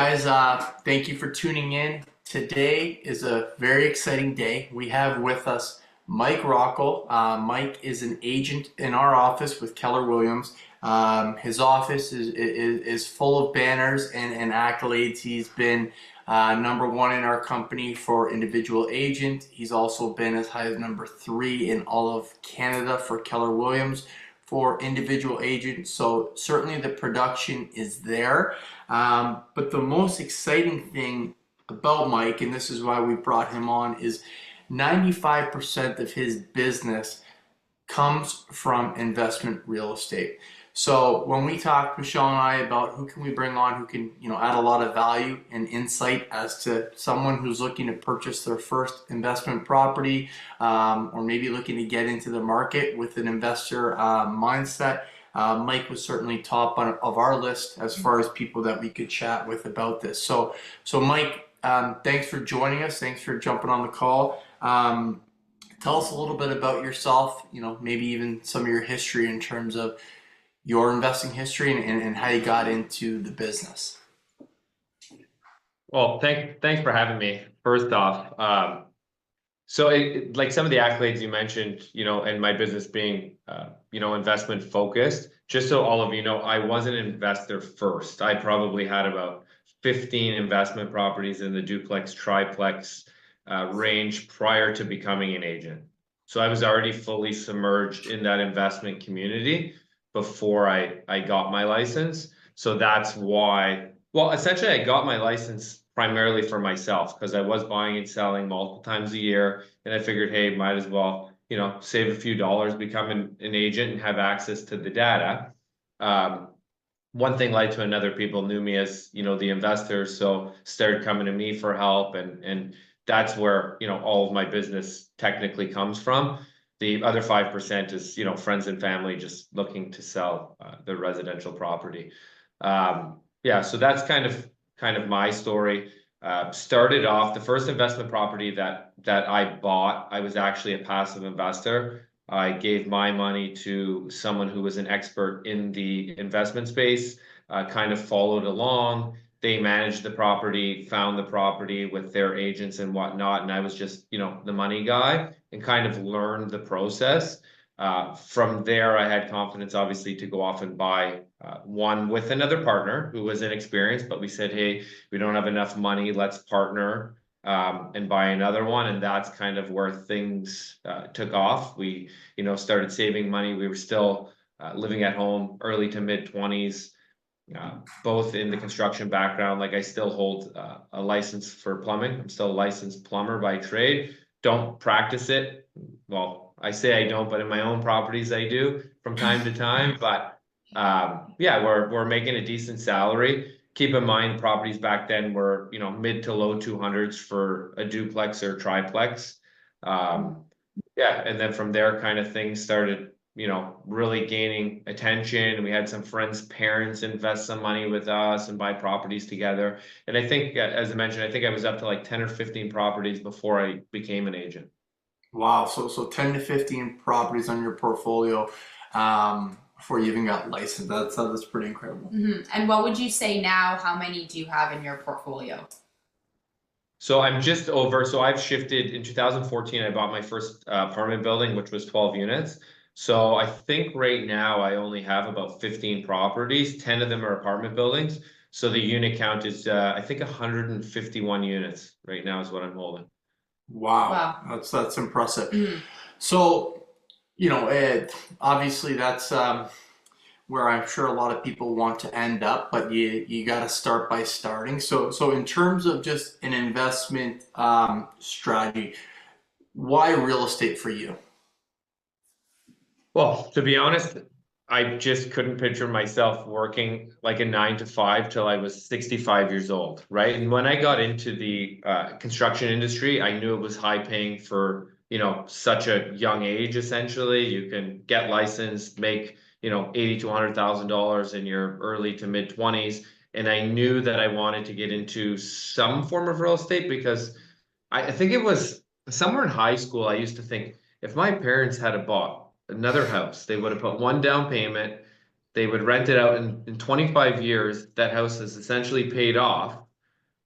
guys, thank you for tuning in. Today is a very exciting day. We have with us Mike Rockall. Mike is an agent in our office with Keller Williams. His office is full of banners and accolades. He's been number one in our company for individual agent. He's also been as high as number 3 in all of Canada for Keller Williams for individual agents. So certainly the production is there. But the most exciting thing about Mike, and this is why we brought him on, is 95% of his business comes from investment real estate. So when we talk, Michelle and I, about who can we bring on who can, add a lot of value and insight as to someone who's looking to purchase their first investment property, or maybe looking to get into the market with an investor mindset, Mike was certainly top of our list as far as people that we could chat with about this. So Mike, thanks for joining us. Thanks for jumping on the call. Tell us a little bit about yourself, maybe even some of your history in terms of your investing history and how you got into the business. Well, thanks for having me. First off, so like some of the accolades you mentioned, and my business being, investment focused, just so all of you know, I was an investor first. I probably had about 15 investment properties in the duplex, triplex range prior to becoming an agent. So I was already fully submerged in that investment community before I got my license. So that's why, well, essentially I got my license primarily for myself because I was buying and selling multiple times a year. And I figured, hey, might as well, save a few dollars, become an agent and have access to the data. One thing led to another. People knew me as, the investor. So started coming to me for help. And that's where, all of my business technically comes from. The other 5% is, friends and family just looking to sell their residential property. Yeah, so that's kind of my story. Started off the first investment property that I bought. I was actually a passive investor. I gave my money to someone who was an expert in the investment space, kind of followed along. They managed the property, found the property with their agents and whatnot. And I was just, the money guy and kind of learned the process. From there, I had confidence, obviously, to go off and buy one with another partner who was inexperienced. But we said, hey, we don't have enough money. Let's partner and buy another one. And that's kind of where things took off. We, started saving money. We were still living at home, early to mid 20s. Both in the construction background, like I still hold a license for plumbing. I'm still a licensed plumber by trade. Don't practice it. Well, I say I don't, but in my own properties I do from time to time. But yeah, we're making a decent salary. Keep in mind, properties back then were mid to low 200s for a duplex or triplex. Yeah, and then from there, kind of things started really gaining attention. We had some friends' parents invest some money with us and buy properties together. And I think, as I mentioned, I think I was up to like 10 or 15 properties before I became an agent. Wow, so 10 to 15 properties on your portfolio before you even got licensed. That's pretty incredible. Mm-hmm. And what would you say now? How many do you have in your portfolio? So I'm just over. So I've shifted in 2014. I bought my first apartment building, which was 12 units. So I think right now I only have about 15 properties. 10 of them are apartment buildings. So the unit count is, I think, 151 units right now is what I'm holding. Wow. That's impressive. Mm-hmm. So, obviously that's where I'm sure a lot of people want to end up, but you got to start by starting. So in terms of just an investment strategy, why real estate for you? Well, to be honest, I just couldn't picture myself working like a 9 to 5 till I was 65 years old, right? And when I got into the construction industry, I knew it was high paying for, such a young age. Essentially, you can get licensed, make, $80,000 to $100,000 in your early to mid 20s. And I knew that I wanted to get into some form of real estate because I think it was somewhere in high school. I used to think if my parents had bought another house, they would have put one down payment, they would rent it out in 25 years, that house is essentially paid off,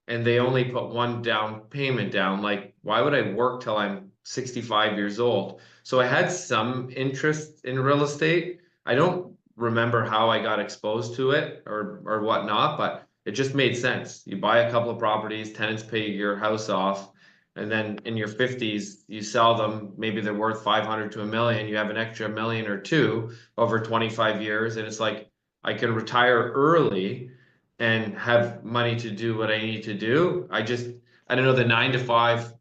and they only put one down payment down. Like, why would I work till I'm 65 years old? So I had some interest in real estate. I don't remember how I got exposed to it or whatnot, but it just made sense. You buy a couple of properties, tenants pay your house off, and then in your 50s, you sell them. Maybe they're worth 500 to a million. You have an extra million or two over 25 years, and it's like I can retire early and have money to do what I need to do. I don't know, the 9 to 5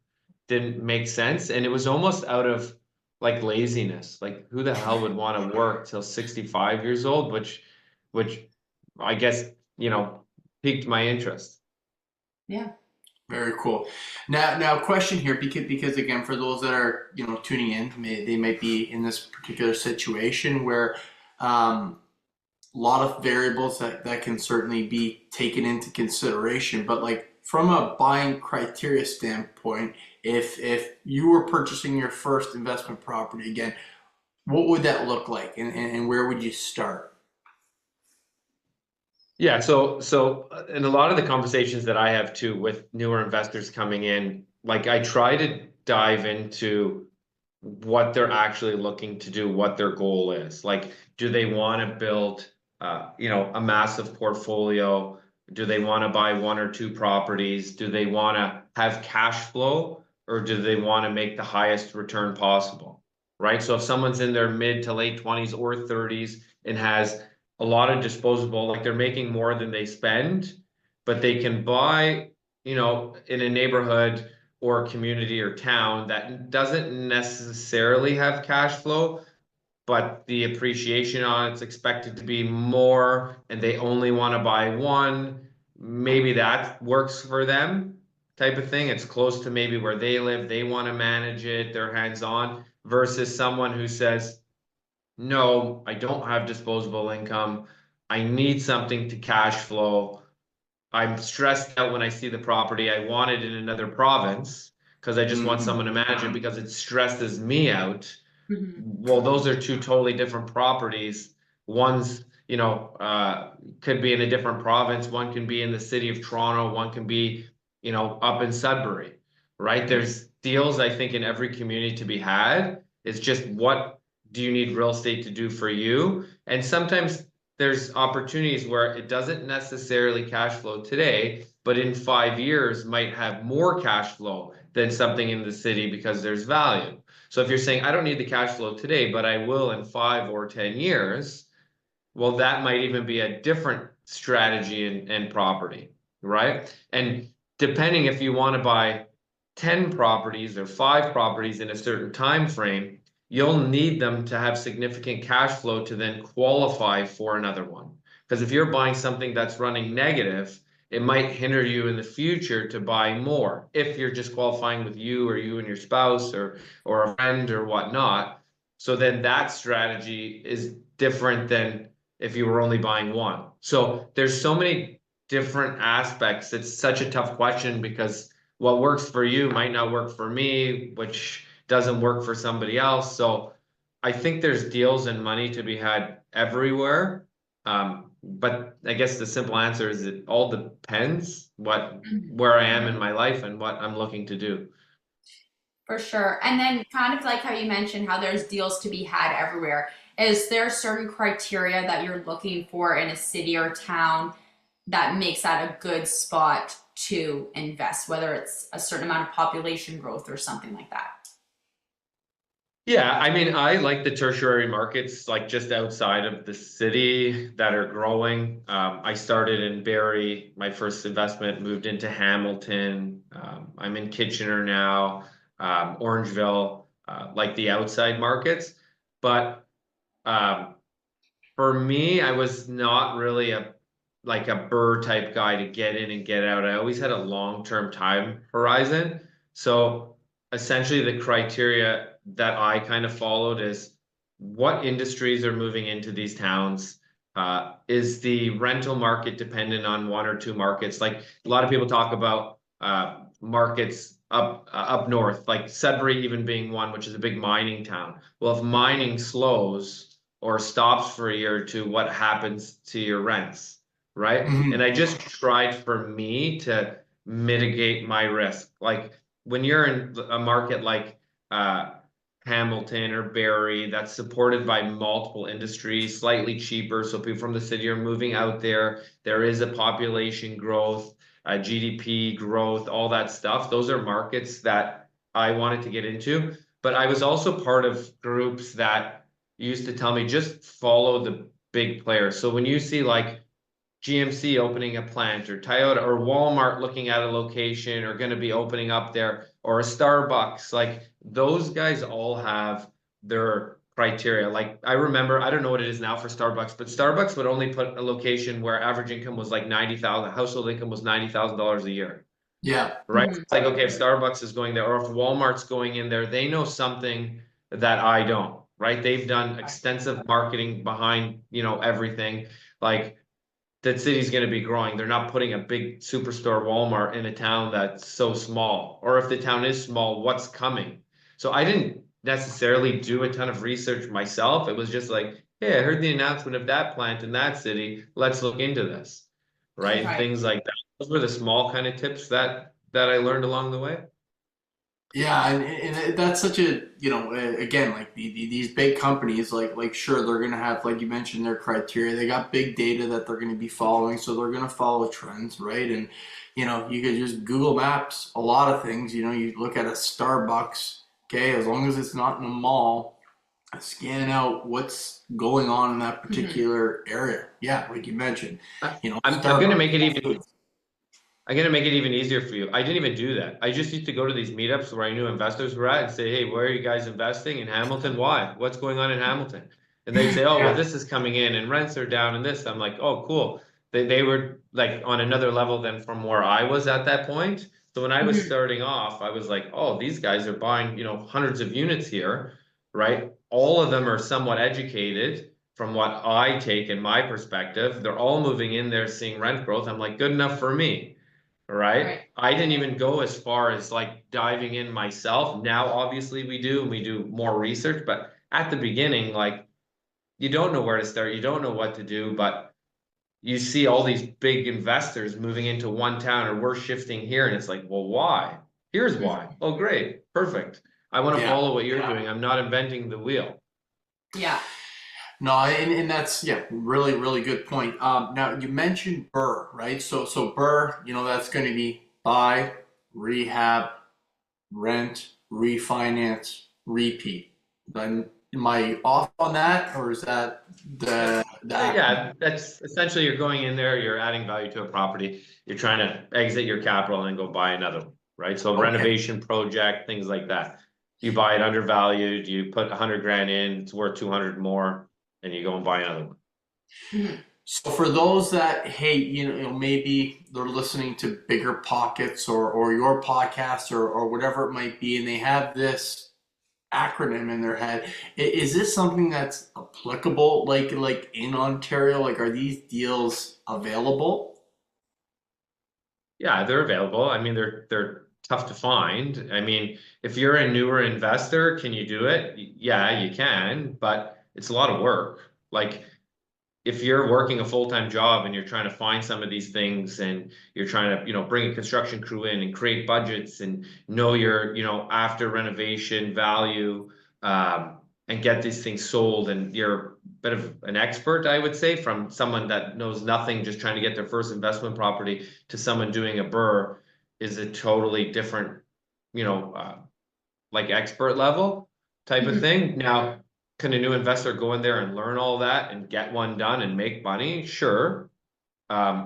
didn't make sense. And it was almost out of like laziness. Like, who the hell would want to work till 65 years old? Which I guess, piqued my interest. Yeah. Very cool. Now, question here, because again, for those that are tuning in, they might be in this particular situation where a lot of variables that can certainly be taken into consideration. But like from a buying criteria standpoint, if you were purchasing your first investment property again, what would that look like, and where would you start? Yeah, so in a lot of the conversations that I have too with newer investors coming in, like I try to dive into what they're actually looking to do, what their goal is. Like, do they want to build, a massive portfolio? Do they want to buy one or two properties? Do they want to have cash flow, or do they want to make the highest return possible? Right. So if someone's in their mid to late 20s or 30s and has a lot of disposable, like they're making more than they spend, but they can buy, in a neighborhood or community or town that doesn't necessarily have cash flow, but the appreciation on it's expected to be more, and they only want to buy one. Maybe that works for them, type of thing. It's close to maybe where they live. They want to manage it. They're hands on versus someone who says, no, I don't have disposable income. I need something to cash flow. I'm stressed out when I see the property. I want it in another province because I just want Mhm. someone to manage it because it stresses me out. Mhm. Well, those are two totally different properties. One's, could be in a different province. One can be in the city of Toronto. One can be, up in Sudbury, right? There's deals, I think, in every community to be had. It's just what do you need real estate to do for you? And sometimes there's opportunities where it doesn't necessarily cash flow today, but in 5 years might have more cash flow than something in the city because there's value. So if you're saying, I don't need the cash flow today, but I will in 5 or 10 years, well, that might even be a different strategy and property, right? And depending if you want to buy 10 properties or 5 properties in a certain time frame, you'll need them to have significant cash flow to then qualify for another one. Because if you're buying something that's running negative, it might hinder you in the future to buy more if you're just qualifying with you or you and your spouse or a friend or whatnot. So then that strategy is different than if you were only buying one. So there's so many different aspects. It's such a tough question because what works for you might not work for me, which doesn't work for somebody else. So I think there's deals and money to be had everywhere. But I guess the simple answer is it all depends where I am in my life and what I'm looking to do. For sure. And then kind of like how you mentioned how there's deals to be had everywhere. Is there certain criteria that you're looking for in a city or town that makes that a good spot to invest, whether it's a certain amount of population growth or something like that? Yeah, I mean, I like the tertiary markets, like just outside of the city that are growing. I started in Barrie, my first investment, moved into Hamilton. I'm in Kitchener now, Orangeville, like the outside markets. But um, for me, I was not really a Burr type guy to get in and get out. I always had a long-term time horizon. So essentially the criteria that I kind of followed is what industries are moving into these towns? Is the rental market dependent on one or two markets? Like a lot of people talk about markets up north, like Sudbury even being one, which is a big mining town. Well, if mining slows or stops for a year or two, what happens to your rents? Right. And Mhm. I just tried for me to mitigate my risk. Like when you're in a market like uh, Hamilton or Barrie that's supported by multiple industries, slightly cheaper, so people from the city are moving out there. There is a population growth, GDP growth, all that stuff. Those are markets that I wanted to get into. But I was also part of groups that used to tell me just follow the big players. So when you see like GMC opening a plant or Toyota or Walmart looking at a location or going to be opening up there or a Starbucks, like those guys all have their criteria. Like I remember, I don't know what it is now for Starbucks, but Starbucks would only put a location where average income was like 90,000, household income was $90,000 a year. Yeah. Right? It's like, okay, if Starbucks is going there or if Walmart's going in there, they know something that I don't, right? They've done extensive marketing behind, everything. Like that city's going to be growing. They're not putting a big superstore Walmart in a town that's so small. Or if the town is small, what's coming? So I didn't necessarily do a ton of research myself. It was just like, hey, I heard the announcement of that plant in that city. Let's look into this. Right? Right. Things like that. Those were the small kind of tips that I learned along the way. Yeah, and that's such a, again, like these big companies, like sure they're gonna have, like you mentioned, their criteria. They got big data that they're gonna be following, so they're gonna follow trends, right? And you could just Google Maps a lot of things. You look at a Starbucks, okay, as long as it's not in a mall, scan out what's going on in that Mhm. particular area. Yeah, like you mentioned, I- I'm gonna Starbucks, make it Whole even Foods. I'm gonna make it even easier for you. I didn't even do that. I just used to go to these meetups where I knew investors were at and say, "Hey, where are you guys investing in Hamilton? Why? What's going on in Hamilton?" And they'd say, "Oh, well, Yeah. this is coming in and rents are down and this." I'm like, "Oh, cool." They were like on another level than from where I was at that point. So when I was Mhm. starting off, I was like, "Oh, these guys are buying, hundreds of units here, right? All of them are somewhat educated." From what I take in my perspective, they're all moving in there seeing rent growth. I'm like, good enough for me, right? Right. I didn't even go as far as like diving in myself. Now, obviously, we do, and we do more research. But at the beginning, like you don't know where to start, you don't know what to do, but you see all these big investors moving into one town, or we're shifting here, and it's like, well, why? Here's why. Mhm. Oh, great, perfect. I want to Yeah. follow what you're doing. I'm not inventing the wheel. Yeah. No, and that's, yeah, really really good point. Now you mentioned Burr, right? So Burr, that's going to be buy, rehab, rent, refinance, repeat. Then am I off on that, or is that the acronym? Yeah, that's essentially you're going in there, you're adding value to a property, you're trying to exit your capital and go buy another one, right? So Okay. renovation project, things like that. You buy it undervalued, you put 100 grand in, it's worth 200 more, and you go and buy another one. Mhm. So for those that, hey, maybe they're listening to Bigger Pockets or your podcast or whatever it might be, and they have this acronym in their head. Is this something that's applicable, like in Ontario? Like, are these deals available? Yeah, they're available. I mean, they're tough to find. I mean, if you're a newer investor, can you do it? Yeah, you can, but it's a lot of work. Like if you're working a full-time job and you're trying to find some of these things and you're trying to, bring a construction crew in and create budgets and know your, after renovation value, and get these things sold and you're a bit of an expert, I would say, from someone that knows nothing, just trying to get their first investment property to someone doing a burr is a totally different, you know, uh, like expert level type of Mhm. thing. Now, can a new investor go in there and learn all that and get one done and make money? Sure.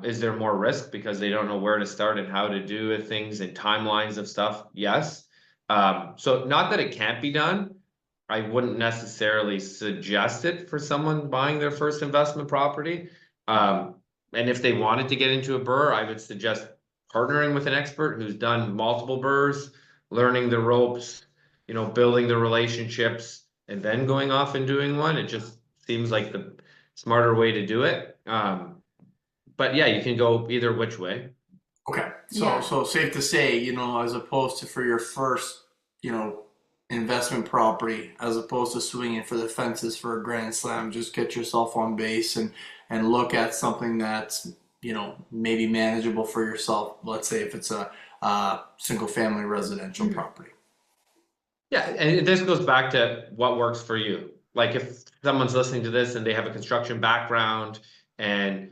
Is there more risk because they don't know where to start and how to do things and timelines of stuff? Yes. So not that it can't be done. I wouldn't necessarily suggest it for someone buying their first investment property. Um, and if they wanted to get into a burr, I would suggest partnering with an expert who's done multiple burrs, learning the ropes, building the relationships, and then going off and doing one. It just seems like the smarter way to do it. But yeah, you can go either which way. Okay, so Yeah. so safe to say, as opposed to for your first, you know, investment property, as opposed to swinging for the fences for a grand slam, just get yourself on base and look at something that's maybe manageable for yourself. Let's say if it's a single family residential property. Yeah, and this goes back to what works for you. Like if someone's listening to this and they have a construction background and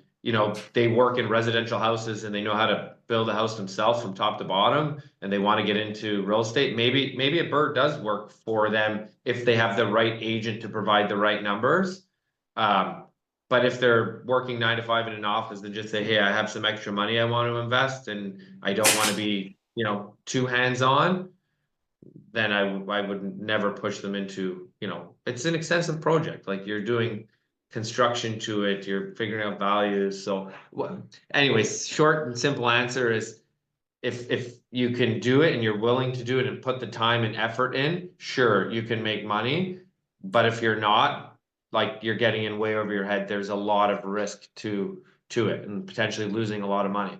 they work in residential houses and they know how to build a house themselves from top to bottom and they want to get into real estate, maybe a bird does work for them if they have the right agent to provide the right numbers. But if they're working 9 to 5 in an office and just say, hey, I have some extra money I want to invest and I don't want to be, too hands-on, then I would never push them into, it's an extensive project. Like you're doing construction to it, you're figuring out values. So anyways, short and simple answer is if you can do it and you're willing to do it and put the time and effort in, sure, you can make money. But if you're not, like you're getting in way over your head, there's a lot of risk to it and potentially losing a lot of money.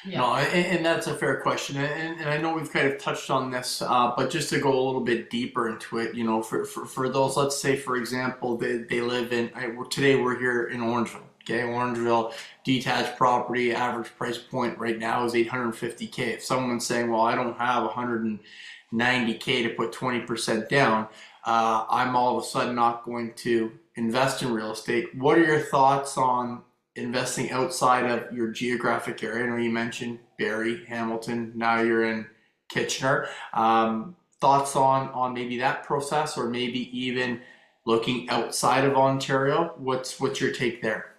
Yeah. No, and that's a fair question, and I know we've kind of touched on this, but just to go a little bit deeper into it, for those, let's say, for example, they live in, today we're here in Orangeville, okay? Orangeville, detached property, average price point right now is 850K. If someone's saying, well, I don't have 190K to put 20% down, I'm all of a sudden not going to invest in real estate. What are your thoughts on investing outside of your geographic area? I know you mentioned Barrie, Hamilton, now you're in Kitchener. Thoughts on maybe that process, or maybe even looking outside of Ontario? What's your take there?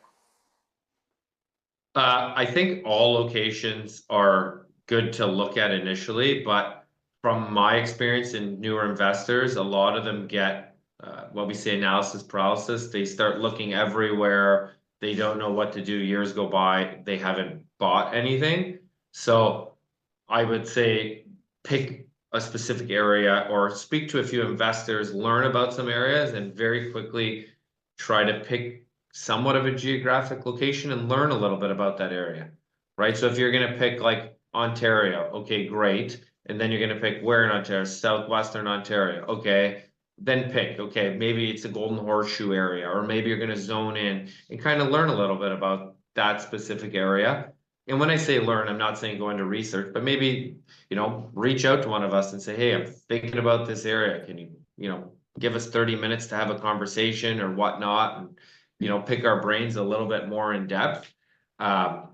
I think all locations are good to look at initially, but from my experience in newer investors, a lot of them get what we say analysis paralysis. They start looking everywhere. They don't know what to do. Years go by, they haven't bought anything. So I would say pick a specific area or speak to a few investors, learn about some areas, and very quickly try to pick somewhat of a geographic location and learn a little bit about that area, right? So if you're going to pick like Ontario, okay, great. And then you're going to pick where in Ontario, Southwestern Ontario, okay. Then pick, okay, maybe it's a Golden Horseshoe area, or maybe you're going to zone in and kind of learn a little bit about that specific area. And when I say learn, I'm not saying go into research, but maybe, reach out to one of us and say, hey, I'm thinking about this area. Can you, give us 30 minutes to have a conversation or whatnot, and, pick our brains a little bit more in depth. And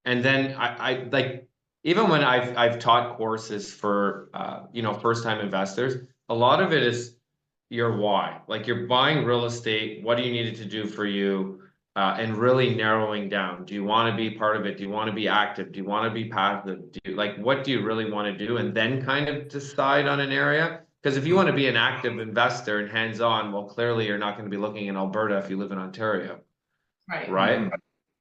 then I like, even when I've taught courses for, first time investors, a lot of it is your why. Like you're buying real estate, what do you need it to do for you? And really narrowing down. Do you want to be part of it? Do you want to be active? Do you want to be passive? What do you really want to do? And then kind of decide on an area. Because if you want to be an active investor and hands-on, well, clearly you're not going to be looking in Alberta if you live in Ontario, Right. right?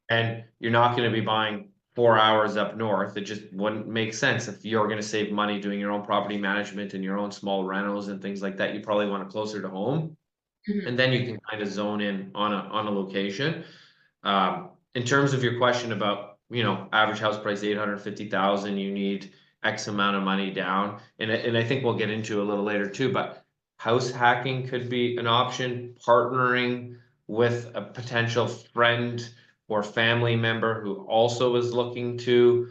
And you're not going to be buying 4 hours up north. It just wouldn't make sense if you're going to save money doing your own property management and your own small rentals and things like that. You probably want it closer to home. And then you can kind of zone in on a location. In terms of your question about, average house price 850,000, you need X amount of money down. And I think we'll get into a little later too, but house hacking could be an option, partnering with a potential friend or family member who also is looking to,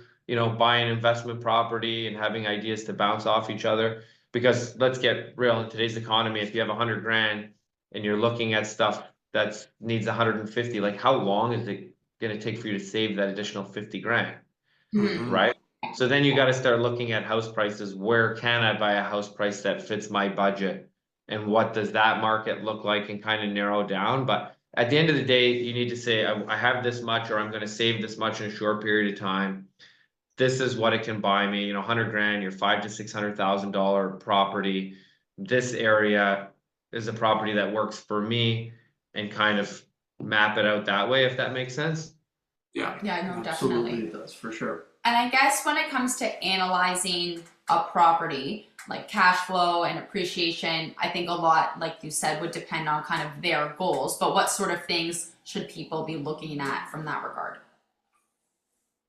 buy an investment property and having ideas to bounce off each other. Because let's get real, in today's economy, if you have 100 grand and you're looking at stuff that needs 150, like how long is it going to take for you to save that additional 50 grand? Right? So then you got to start looking at house prices. Where can I buy a house price that fits my budget? And what does that market look like, and kind of narrow down. But at the end of the day, you need to say, I have this much, or I'm going to save this much in a short period of time. This is what it can buy me, 100 grand, your $500,000 to $600,000 property. This area is a property that works for me, and kind of map it out that way, if that makes sense. Yeah, no, Absolutely definitely. it does, for sure. And I guess when it comes to analyzing a property, like cash flow and appreciation, I think a lot, like you said, would depend on kind of their goals. But what sort of things should people be looking at from that regard?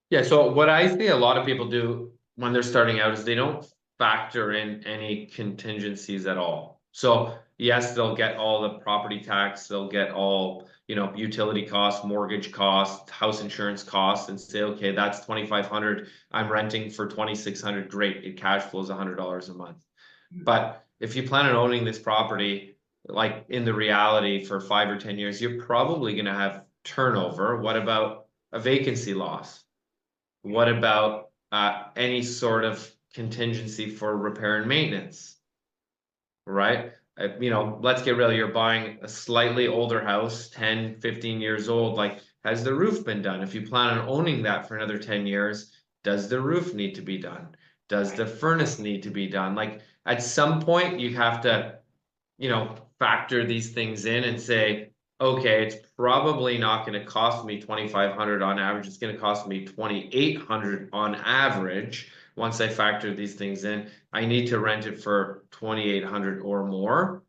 Yeah, so what I see a lot of people do when they're starting out is they don't factor in any contingencies at all. So yes, they'll get all the property tax, they'll get all, you know, utility costs, mortgage costs, house insurance costs, and say, okay, that's 2,500. I'm renting for 2,600. Great, it cash flows $100 a month. But if you plan on owning this property, like in the reality for 5 or 10 years, you're probably going to have turnover. What about a vacancy loss? What about any sort of contingency for repair and maintenance? Right? You know, let's get real. You're buying a slightly older house, 10, 15 years old. Like, has the roof been done? If you plan on owning that for another 10 years, does the roof need to be done? Does the furnace need to be done? Like, at some point, you have to, you know, factor these things in and say, okay, it's probably not going to cost me 2,500 on average. It's going to cost me 2,800 on average. Once I factor these things in, I need to rent it for 2,800 or more.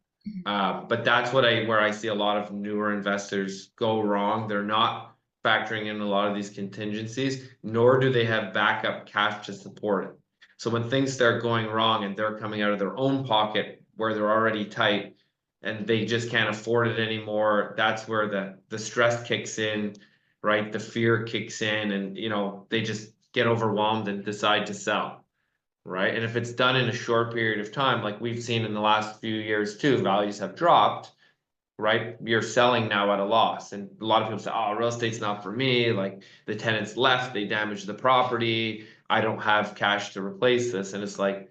But that's where I see a lot of newer investors go wrong. They're not factoring in a lot of these contingencies, nor do they have backup cash to support it. So when things start going wrong and they're coming out of their own pocket where they're already tight and they just can't afford it anymore, that's where the stress kicks in, right? The fear kicks in, and you know, they just get overwhelmed and decide to sell, right? And if it's done in a short period of time, like we've seen in the last few years too, values have dropped, right? You're selling now at a loss. And a lot of people say, oh, real estate's not for me. Like the tenants left, they damaged the property. I don't have cash to replace this. And it's like,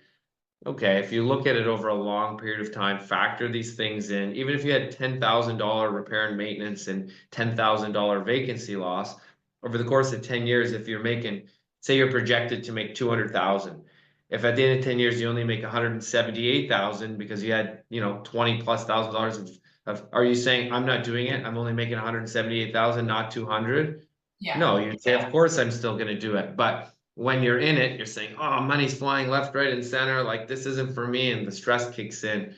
okay, if you look at it over a long period of time, factor these things in, even if you had $10,000 repair and maintenance and $10,000 vacancy loss, over the course of 10 years, if you're making, say you're projected to make 200,000, if at the end of 10 years you only make 178,000 because you had, you know, 20 plus thousand dollars of, are you saying I'm not doing it? I'm only making 178,000, not 200? Yeah. No, you'd say, of course I'm still gonna do it. But when you're in it, you're saying, oh, money's flying left, right, and center. Like this isn't for me, and the stress kicks in.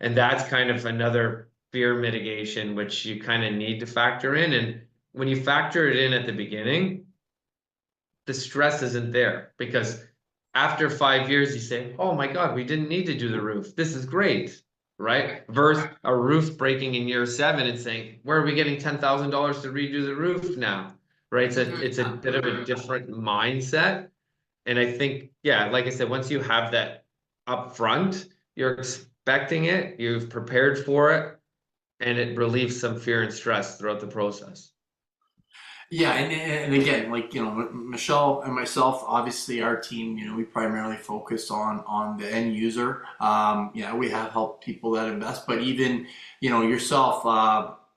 And that's kind of another fear mitigation, which you kind of need to factor in. And when you factor it in at the beginning, the stress isn't there because after 5 years, you say, oh my God, we didn't need to do the roof. This is great. Right? Versus a roof breaking in year 7 and saying, where are we getting $10,000 to redo the roof now? Right? It's a bit of a different mindset. And I think, yeah, like I said, once you have that up front, you're expecting it, you've prepared for it, and it relieves some fear and stress throughout the process. Yeah, and again, like you know, Michelle and myself, obviously our team, you know, we primarily focus on the end user. Yeah, we have helped people that invest, but even you know yourself,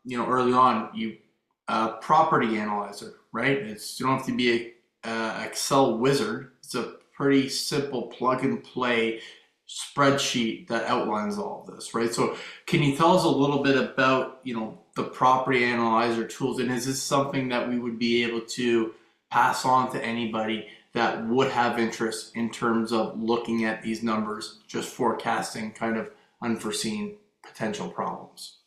you know, early on, you property analyzer, right? It's you don't have to be a Excel wizard. It's a pretty simple plug and play spreadsheet that outlines all of this, right? So can you tell us a little bit about, you know, the property analyzer tools, and is this something that we would be able to pass on to anybody that would have interest in terms of looking at these numbers, just forecasting kind of unforeseen potential problems?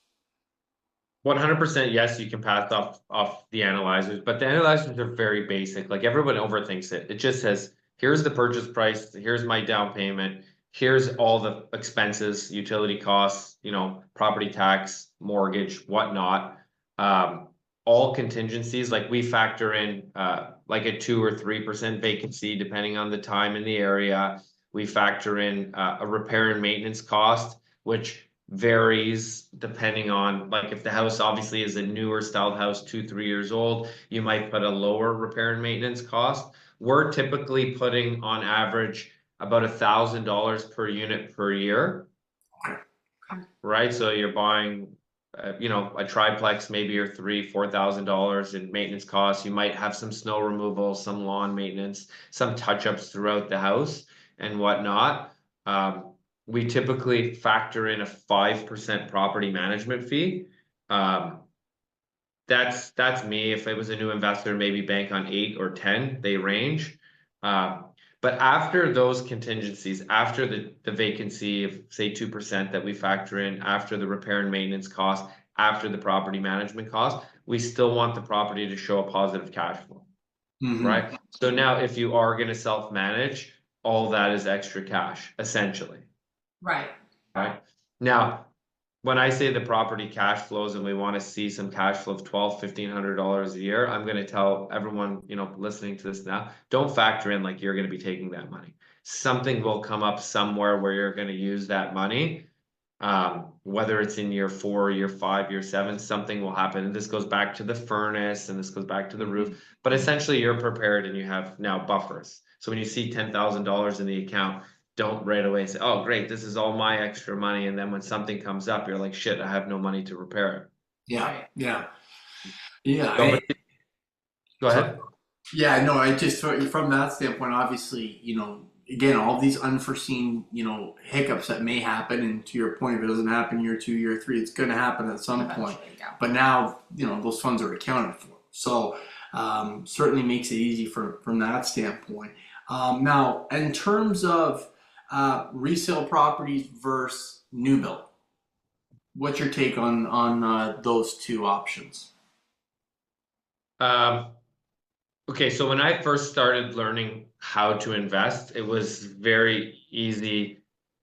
100% yes, you can pass off the analyzers, but the analyzers are very basic. Like everyone overthinks it. It just says, here's the purchase price, here's my down payment, here's all the expenses, utility costs, you know, property tax, mortgage, whatnot. All contingencies, like we factor in like a 2 or 3% vacancy depending on the time in the area. We factor in a repair and maintenance cost, which varies depending on, like if the house obviously is a newer styled house, 2, 3 years old, you might put a lower repair and maintenance cost. We're typically putting on average about $1,000 per unit per year, right? So you're buying, you know, a triplex, maybe you're $3,000-4,000 in maintenance costs. You might have some snow removal, some lawn maintenance, some touch-ups throughout the house and whatnot. We typically factor in a 5% property management fee. That's me. If it was a new investor, maybe bank on 8 or 10, they range. But after those contingencies, after the vacancy of say 2% that we factor in, after the repair and maintenance cost, after the property management cost, we still want the property to show a positive cash flow, right? So now if you are going to self-manage, all that is extra cash, essentially. Right. Right. Now, when I say the property cash flows and we want to see some cash flow of $1,200-$1,500 a year, I'm going to tell everyone, listening to this now, don't factor in like you're going to be taking that money. Something will come up somewhere where you're going to use that money. Whether it's in year 4, year 5, year 7, something will happen. And this goes back to the furnace and this goes back to the roof. But essentially you're prepared and you have now buffers. So when you see $10,000 in the account, don't right away say, oh, great, this is all my extra money. And then when something comes up, you're like, shit, I have no money to repair it. Yeah, yeah, yeah. Go ahead. Yeah, no, I just from that standpoint, obviously, again, all these unforeseen, hiccups that may happen, and to your point, if it doesn't happen year 2, year 3, it's going to happen at some point. Yeah. But now, those funds are accounted for, so certainly makes it easy from that standpoint. Now, in terms of resale properties versus new build, what's your take on those two options? Okay, so when I first started learning how to invest, it was very easy.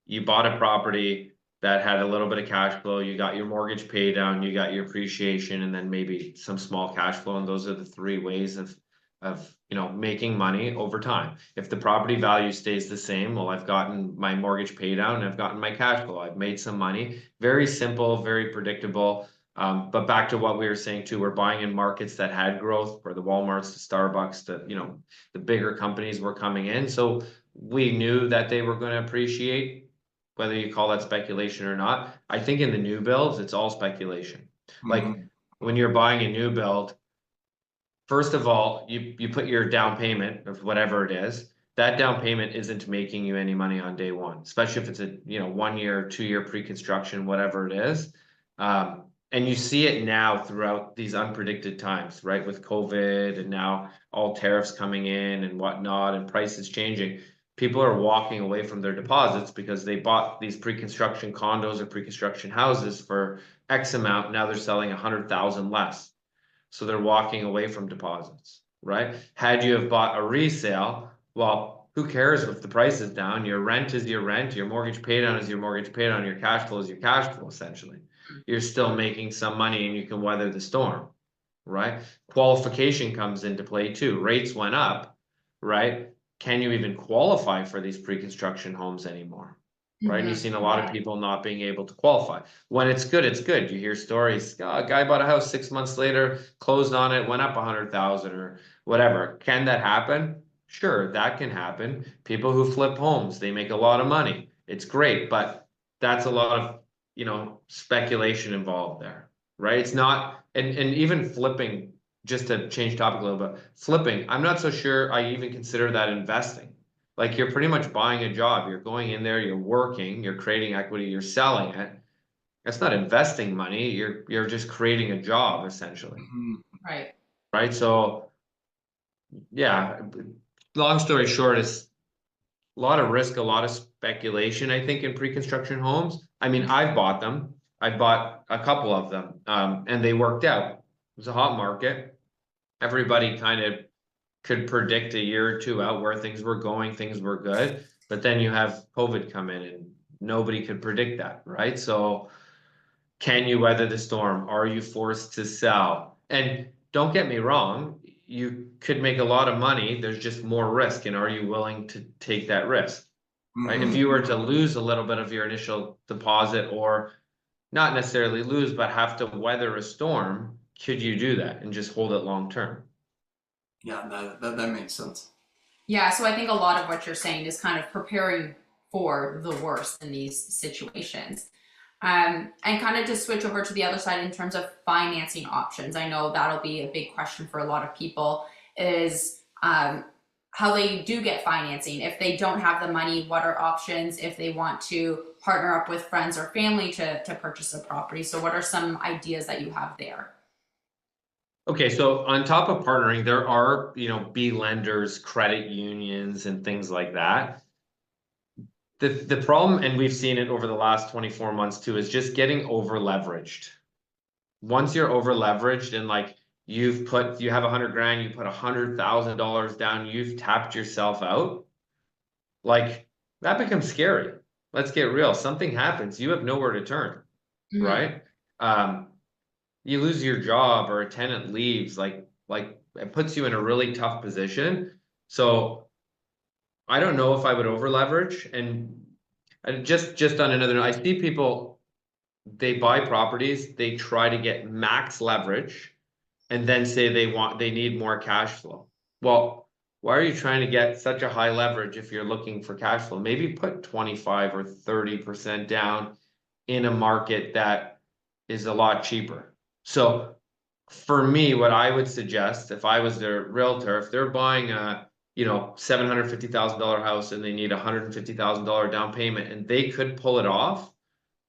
You bought a property that had a little bit of cash flow, you got your mortgage pay down, you got your appreciation, and then maybe some small cash flow. And those are the three ways of making money over time. If the property value stays the same, well, I've gotten my mortgage pay down, and I've gotten my cash flow. I've made some money. Very simple, very predictable. But back to what we were saying too, we're buying in markets that had growth, for the Walmarts, the Starbucks, the bigger companies were coming in. So we knew that they were going to appreciate, whether you call that speculation or not. I think in the new builds, it's all speculation. Like when you're buying a new build, first of all, you put your down payment of whatever it is. That down payment isn't making you any money on day one, especially if it's a 1 year, 2 year pre-construction, whatever it is. And you see it now throughout these unpredicted times, right? With COVID and now all tariffs coming in and whatnot and prices changing. People are walking away from their deposits because they bought these pre-construction condos or pre-construction houses for X amount. Now they're selling 100,000 less. So they're walking away from deposits, right? Had you have bought a resale, well, who cares if the price is down? Your rent is your rent, your mortgage pay down is your mortgage pay down, your cash flow is your cash flow, essentially. You're still making some money and you can weather the storm, right? Qualification comes into play too. Rates went up, right? Can you even qualify for these pre-construction homes anymore? Right? And you've seen a lot of people not being able to qualify. When it's good, it's good. You hear stories, oh, a guy bought a house 6 months later, closed on it, went up 100,000 or whatever. Can that happen? Sure, that can happen. People who flip homes, they make a lot of money. It's great, but that's a lot of, speculation involved there, right? It's not, and even flipping, just to change topic a little bit, flipping, I'm not so sure I even consider that investing. Like you're pretty much buying a job. You're going in there, you're working, you're creating equity, you're selling it. That's not investing money. You're just creating a job essentially. Right. Right. So yeah, long story short, is a lot of risk, a lot of speculation, I think, in pre-construction homes. I mean, I've bought them. I bought a couple of them, and they worked out. It was a hot market. Everybody kind of could predict a year or two out where things were going, things were good. But then you have COVID come in and nobody could predict that, right? So can you weather the storm? Are you forced to sell? And don't get me wrong, you could make a lot of money. There's just more risk. And are you willing to take that risk? Right? If you were to lose a little bit of your initial deposit, or not necessarily lose, but have to weather a storm, could you do that and just hold it long term? Yeah, that makes sense. Yeah, so I think a lot of what you're saying is kind of preparing for the worst in these situations. And kind of to switch over to the other side in terms of financing options, I know that'll be a big question for a lot of people is how they do get financing. If they don't have the money, what are options if they want to partner up with friends or family to purchase a property? So what are some ideas that you have there? Okay, so on top of partnering, there are, B lenders, credit unions, and things like that. The problem, and we've seen it over the last 24 months too, is just getting over leveraged. Once you're over leveraged and like you have 100 grand, you put $100,000 down, you've tapped yourself out, like that becomes scary. Let's get real. Something happens, you have nowhere to turn. Mhm. right? You lose your job or a tenant leaves, like it puts you in a really tough position. So I don't know if I would over leverage. And just on another note, I see people, they buy properties, they try to get max leverage and then say they need more cash flow. Well, why are you trying to get such a high leverage if you're looking for cash flow? Maybe put 25 or 30% down in a market that is a lot cheaper. So for me, what I would suggest if I was their realtor, if they're buying a, $750,000 house and they need $150,000 down payment and they could pull it off,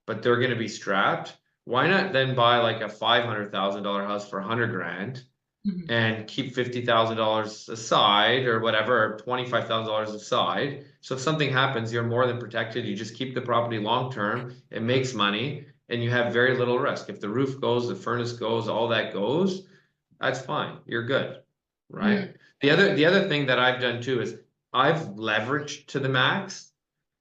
but they're going to be strapped. Why not then buy like a $500,000 house for 100 grand Mhm. and keep $50,000 aside or whatever, or $25,000 aside. So if something happens, you're more than protected. You just keep the property long term. It makes money and you have very little risk. If the roof goes, the furnace goes, all that goes, that's fine. You're good, right? Mhm. The other thing that I've done too is I've leveraged to the max,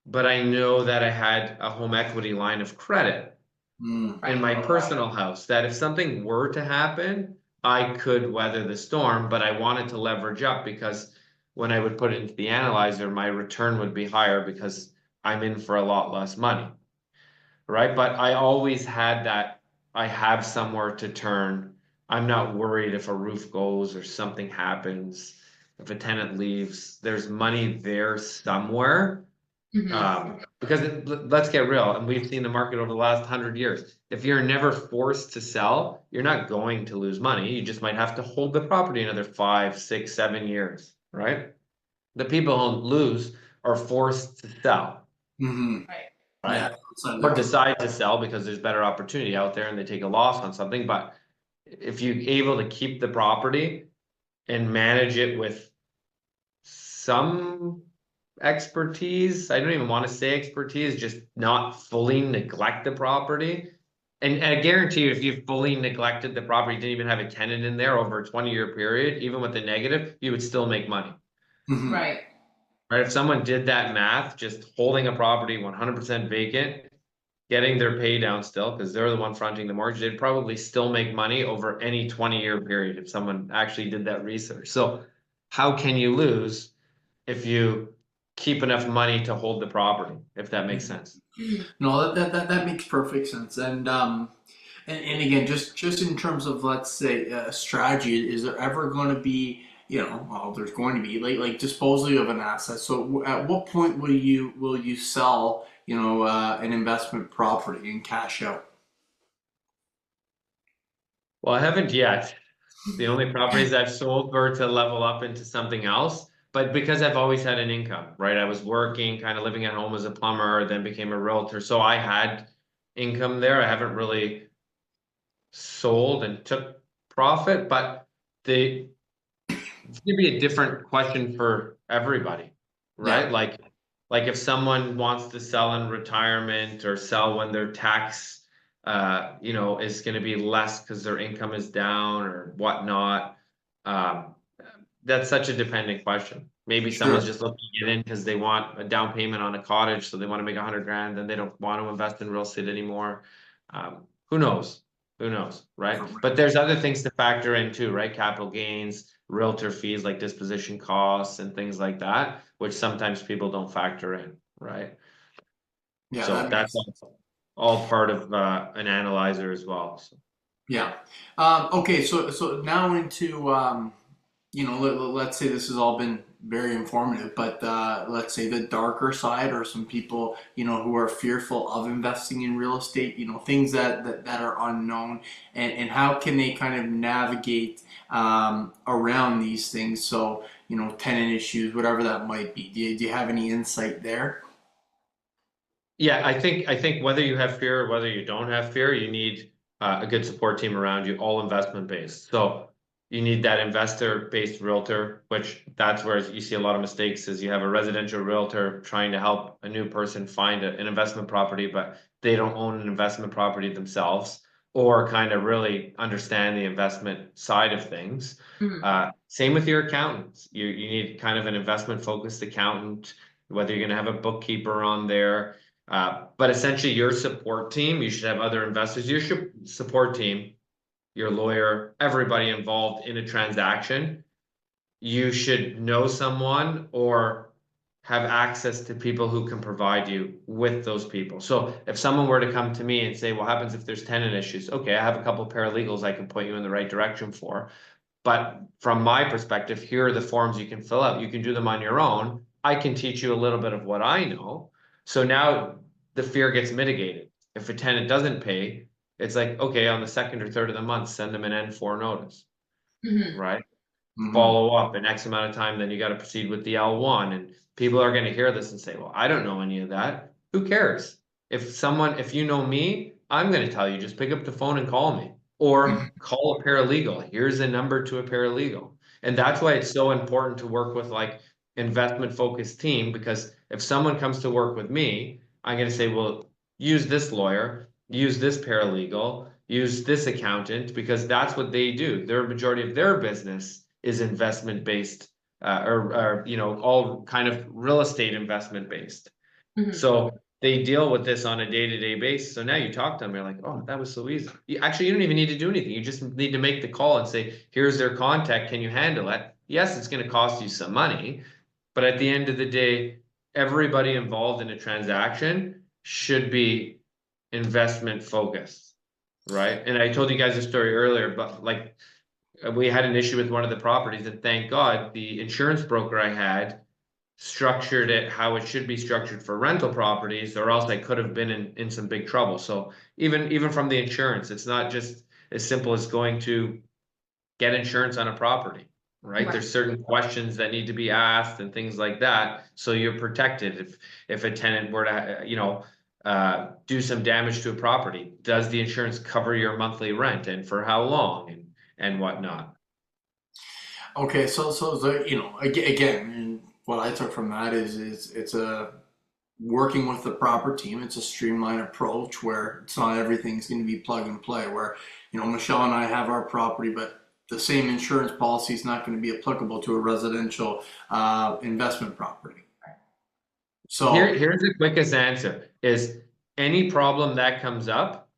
but I know that I had a home equity line of credit Mm. in my personal house that if something were to happen, I could weather the storm, but I wanted to leverage up because when I would put it into the analyzer, my return would be higher because I'm in for a lot less money, right? But I always had that I have somewhere to turn. I'm not worried if a roof goes or something happens, if a tenant leaves, there's money there somewhere. Mhm. Because let's get real, and we've seen the market over the last 100 years. If you're never forced to sell, you're not going to lose money. You just might have to hold the property another 5, 6, 7 years, right? The people who lose are forced to sell, Hmm. Right. Yeah. right? Outside Or the- decide to sell because there's better opportunity out there and they take a loss on something. But if you're able to keep the property and manage it with some expertise. I don't even want to say expertise, just not fully neglect the property. And I guarantee you, if you fully neglected the property, didn't even have a tenant in there over a 20-year period, even with the negative, you would still make money. Mhm. Right. Right? If someone did that math, just holding a property 100% vacant, getting their pay down still, because they're the one fronting the mortgage, they'd probably still make money over any 20-year period if someone actually did that research. So how can you lose if you keep enough money to hold the property, if that makes sense? Mhm. No, that makes perfect sense. And again, just in terms of, let's say, strategy, is there ever going to be, well, there's going to be like disposal of an asset. So at what point will you sell, an investment property and cash out? Well, I haven't yet. The only properties I've sold were to level up into something else, but because I've always had an income, right? I was working, kind of living at home as a plumber, then became a realtor. So I had income there. I haven't really sold and took profit, but the it's gonna be a different question for everybody, Yeah, right? Like if someone wants to sell in retirement or sell when their tax, is gonna be less because their income is down or whatnot. Um, that's such a dependent question. Maybe someone's sure. just looking to get in because they want a down payment on a cottage, so they want to make 100 grand, then they don't want to invest in real estate anymore. Who knows? Who knows, right? But there's other things to factor in too, right? Capital gains, realtor fees like disposition costs and things like that, which sometimes people don't factor in, right? Yeah, So that that's makes. all part of an analyzer as well. So. Yeah. Okay, so now into, let's say this has all been very informative, but let's say the darker side, or some people, who are fearful of investing in real estate, things that are unknown, and how can they kind of navigate around these things? So, tenant issues, whatever that might be. Do you have any insight there? Yeah, I think whether you have fear or whether you don't have fear, you need a good support team around you, all investment based. So you need that investor based realtor, which that's where you see a lot of mistakes is you have a residential realtor trying to help a new person find an investment property, but they don't own an investment property themselves or kind of really understand the investment side of things. Mhm. Same with your accountants. You need kind of an investment focused accountant, whether you're going to have a bookkeeper on there. But essentially your support team, you should have other investors, your support team, your lawyer, everybody involved in a transaction. You should know someone or have access to people who can provide you with those people. So if someone were to come to me and say, what happens if there's tenant issues? Okay, I have a couple of paralegals I can point you in the right direction for. But from my perspective, here are the forms you can fill out. You can do them on your own. I can teach you a little bit of what I know. So now the fear gets mitigated. If a tenant doesn't pay, it's like, okay, on the second or third of the month, send them an N4 notice, Mhm. right? Mhm. Follow up in X amount of time, then you got to proceed with the L1. And people are going to hear this and say, well, I don't know any of that. Who cares? If you know me, I'm going to tell you, just pick up the phone and call me or call a paralegal. Here's a number to a paralegal. And that's why it's so important to work with like investment focused team, because if someone comes to work with me, I'm going to say, well, use this lawyer, use this paralegal, use this accountant, because that's what they do. Their majority of their business is investment based, or all kind of real estate investment based. Mhm. So they deal with this on a day-to-day basis. So now you talk to them, you're like, oh, that was so easy. Actually, you don't even need to do anything. You just need to make the call and say, here's their contact. Can you handle it? Yes, it's going to cost you some money, but at the end of the day, everybody involved in a transaction should be investment focused, right? And I told you guys a story earlier, but like we had an issue with one of the properties, and thank God the insurance broker I had structured it how it should be structured for rental properties, or else I could have been in some big trouble. So even from the insurance, it's not just as simple as going to get insurance on a property, right? Right. There's certain questions that need to be asked and things like that, so you're protected if a tenant were to do some damage to a property. Does the insurance cover your monthly rent, and for how long, and whatnot? Okay, so again, and what I took from that is it's a working with the proper team. It's a streamlined approach where it's not everything's going to be plug and play. Where Michelle and I have our property, but the same insurance policy is not going to be applicable to a residential investment property. So Here's the quickest answer is any problem that comes up,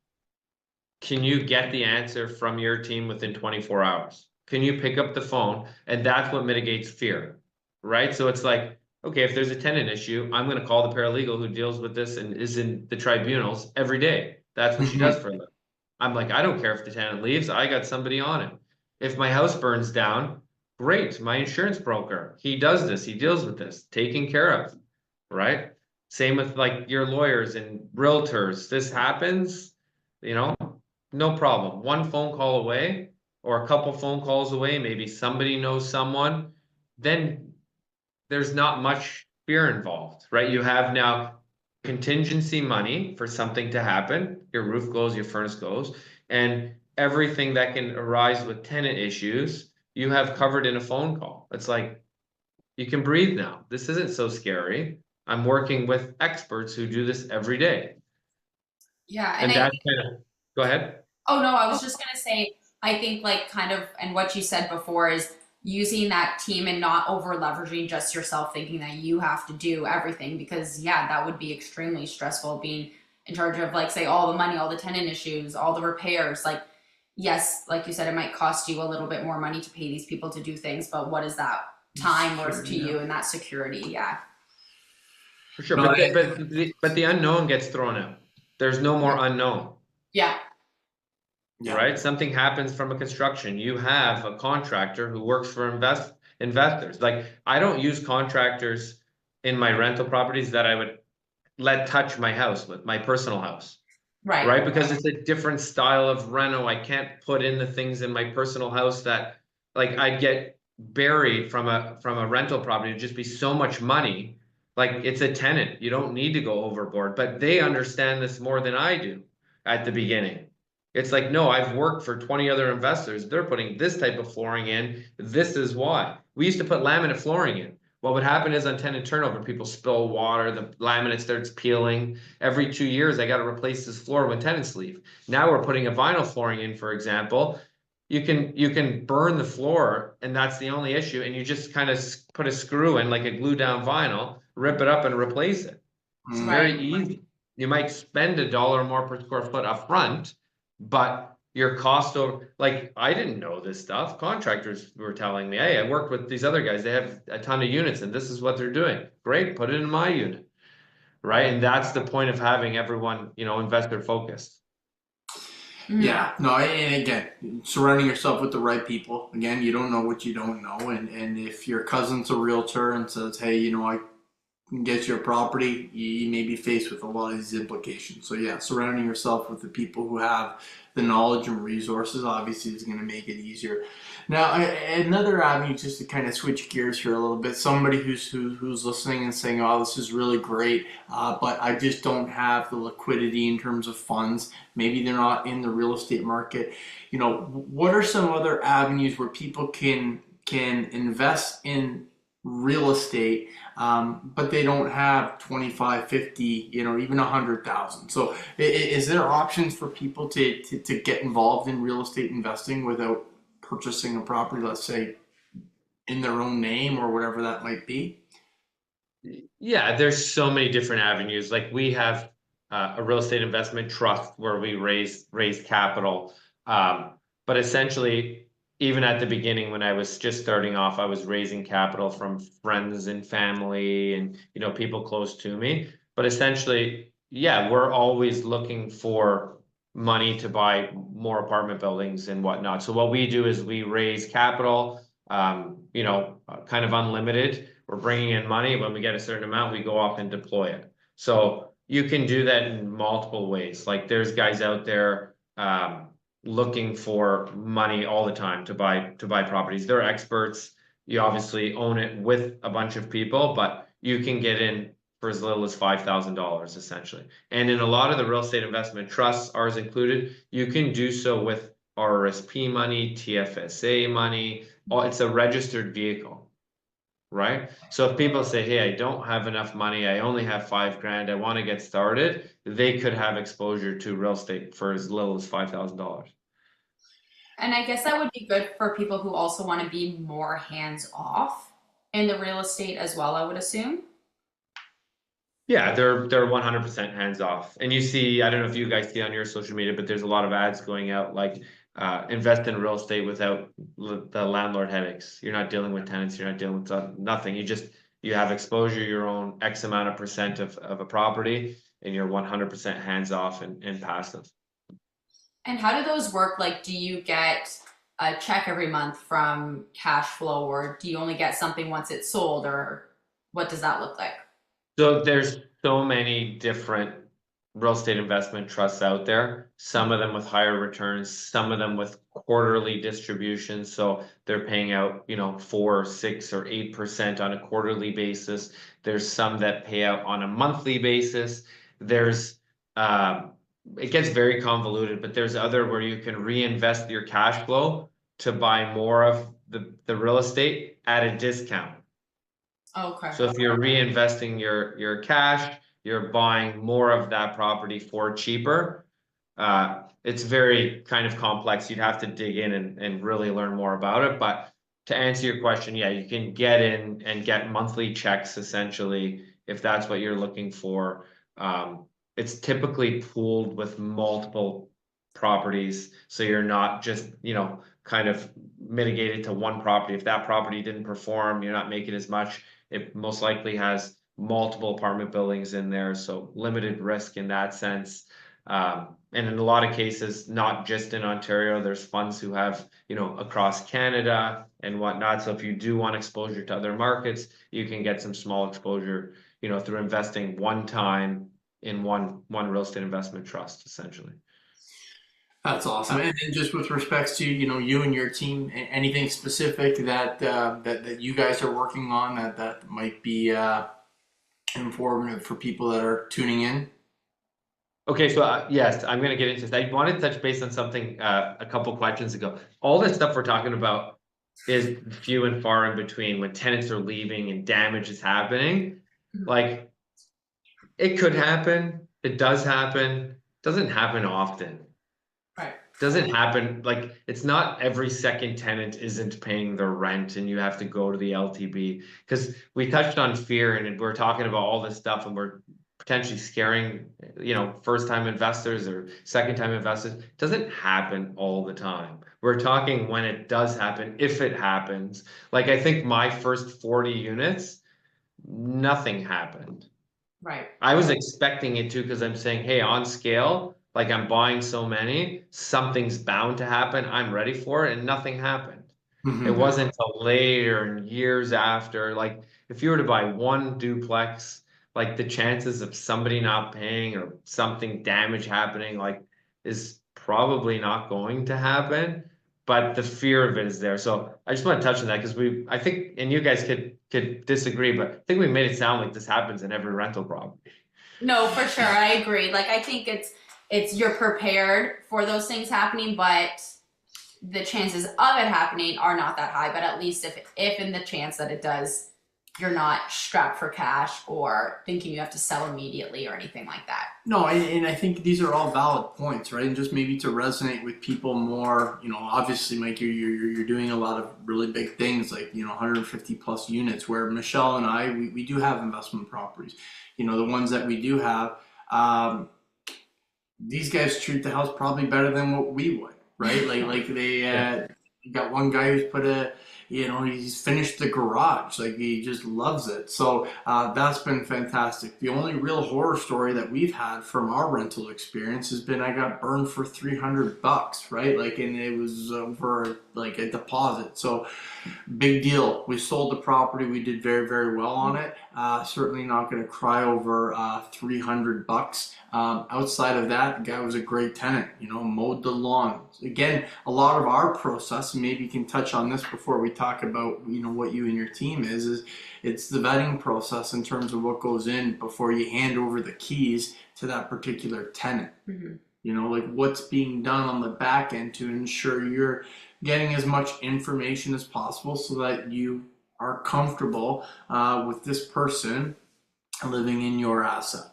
can you get the answer from your team within 24 hours? Can you pick up the phone? And that's what mitigates fear, right? So it's like, okay, if there's a tenant issue, I'm going to call the paralegal who deals with this and is in the tribunals every day. That's what she does for a living. I'm like, I don't care if the tenant leaves, I got somebody on it. If my house burns down, great, my insurance broker, he does this, he deals with this, taken care of, right? Same with like your lawyers and realtors. This happens, you know, no problem. One phone call away or a couple phone calls away, maybe somebody knows someone, then there's not much fear involved, right? You have now contingency money for something to happen. Your roof goes, your furnace goes, and everything that can arise with tenant issues, you have covered in a phone call. It's like you can breathe now. This isn't so scary. I'm working with experts who do this every day. Yeah, and And I that's kind of, go ahead. Oh no, I was just gonna say, I think like kind of, and what you said before is using that team and not over leveraging just yourself, thinking that you have to do everything because yeah, that would be extremely stressful being in charge of like say all the money, all the tenant issues, all the repairs. Like yes, like you said, it might cost you a little bit more money to pay these people to do things, but what is that time worth to you and that security? Yeah. For sure, no, but the unknown gets thrown out. There's no more unknown, Yeah. yeah. right? Something happens from a construction. You have a contractor who works for investors. Like I don't use contractors in my rental properties that I would let touch my house with my personal house, Right. right? Because it's a different style of reno. I can't put in the things in my personal house that like I'd get buried from a rental property. It'd just be so much money. Like it's a tenant. You don't need to go overboard, but they understand this more than I do at the beginning. It's like, no, I've worked for 20 other investors. They're putting this type of flooring in. This is why. We used to put laminate flooring in. What would happen is on tenant turnover, people spill water, the laminate starts peeling. Every 2 years, I got to replace this floor when tenants leave. Now we're putting a vinyl flooring in, for example. You can burn the floor, and that's the only issue. And you just kind of put a screw in, like a glue down vinyl, rip it up, and replace it. It's Mm. Right. very easy. you might spend $1 more per square foot upfront, but your cost over, like, I didn't know this stuff. Contractors were telling me, hey, I worked with these other guys, they have a ton of units and this is what they're doing. Great, put it in my unit. Right. And that's the point of having everyone, investor focused. Yeah, no, and again, surrounding yourself with the right people. Again, you don't know what you don't know, and if your cousin's a realtor and says, "Hey, I can get you a property," you may be faced with a lot of these implications. So yeah, surrounding yourself with the people who have the knowledge and resources obviously is going to make it easier. Now, another avenue, just to kind of switch gears here a little bit, somebody who's listening and saying, "Oh, this is really great, but I just don't have the liquidity in terms of funds. Maybe they're not in the real estate market." What are some other avenues where people can invest in real estate, but they don't have 25, 50, even 100,000. So is there options for people to get involved in real estate investing without purchasing a property, let's say in their own name or whatever that might be? Yeah, there's so many different avenues. Like we have a real estate investment trust where we raise capital. But essentially, even at the beginning when I was just starting off, I was raising capital from friends and family and people close to me. But essentially, yeah, we're always looking for money to buy more apartment buildings and whatnot. So what we do is we raise capital, kind of unlimited. We're bringing in money. When we get a certain amount, we go off and deploy it. So you can do that in multiple ways. Like there's guys out there looking for money all the time to buy properties. They're experts. You obviously own it with a bunch of people, but you can get in for as little as $5,000 essentially. And in a lot of the real estate investment trusts, ours included, you can do so with RRSP money, TFSA money. It's a registered vehicle. Right. So if people say, hey, I don't have enough money, I only have $5,000, I want to get started, they could have exposure to real estate for as little as $5,000. And I guess that would be good for people who also want to be more hands off in the real estate as well, I would assume. Yeah, they're 100% hands off. And you see, I don't know if you guys see on your social media, but there's a lot of ads going out like invest in real estate without the landlord headaches. You're not dealing with tenants, you're not dealing with nothing. You have exposure, your own X amount of percent of a property, and you're 100% hands off and passive. And how do those work? Like, do you get a check every month from cash flow, or do you only get something once it's sold, or what does that look like? So there's so many different real estate investment trusts out there, some of them with higher returns, some of them with quarterly distributions. So they're paying out, 4, 6, or 8% on a quarterly basis. There's some that pay out on a monthly basis. There's it gets very convoluted, but there's other where you can reinvest your cash flow to buy more of the real estate at a discount. Okay. So if you're reinvesting your cash, you're buying more of that property for cheaper. It's very kind of complex. You'd have to dig in and really learn more about it. But to answer your question, yeah, you can get in and get monthly checks essentially if that's what you're looking for. It's typically pooled with multiple properties, so you're not just, kind of mitigated to one property. If that property didn't perform, you're not making as much. It most likely has multiple apartment buildings in there, so limited risk in that sense. And in a lot of cases, not just in Ontario, there's funds who have, across Canada and whatnot. So if you do want exposure to other markets, you can get some small exposure, through investing one time in one real estate investment trust, essentially. That's awesome. And then just with respects to, you and your team, anything specific that you guys are working on that might be informative for people that are tuning in? Okay, so yes, I'm going to get into this. I wanted to touch base on something a couple questions ago. All this stuff we're talking about is few and far in between when tenants are leaving and damage is happening. Like, it could happen. It does happen. Doesn't happen often. Right. Doesn't happen. Like, it's not every second tenant isn't paying their rent and you have to go to the LTB. Because we touched on fear and we're talking about all this stuff and we're potentially scaring, first time investors or second time investors. It doesn't happen all the time. We're talking when it does happen, if it happens. Like I think my first 40 units, nothing happened. Right. I was expecting it to, because I'm saying, hey, on scale, like I'm buying so many, something's bound to happen. I'm ready for it, and nothing happened. It wasn't until later and years after. Like if you were to buy one duplex, like the chances of somebody not paying or something damage happening, like is probably not going to happen. But the fear of it is there. So I just want to touch on that because I think, and you guys could disagree, but I think we made it sound like this happens in every rental property. No, for sure. I agree. Like I think it's you're prepared for those things happening, but the chances of it happening are not that high. But at least if in the chance that it does, you're not strapped for cash or thinking you have to sell immediately or anything like that. No, and I think these are all valid points, right? And just maybe to resonate with people more, obviously, Mike, you're doing a lot of really big things, like 150 plus units. Where Michelle and I, we do have investment properties. The ones that we do have, these guys treat the house probably better than what we would, right? Like they you got one guy who's put he's finished the garage, like he just loves it. So that's been fantastic. The only real horror story that we've had from our rental experience has been I got burned for $300, right? Like, and it was over like a deposit. So big deal. We sold the property. We did very, very well on it. Certainly not going to cry over $300. Outside of that, the guy was a great tenant. Mowed the lawn. Again, a lot of our process, and maybe you can touch on this before we talk about what you and your team is it's the vetting process in terms of what goes in before you hand over the keys to that particular tenant. Like what's being done on the back end to ensure you're getting as much information as possible so that you are comfortable with this person living in your asset.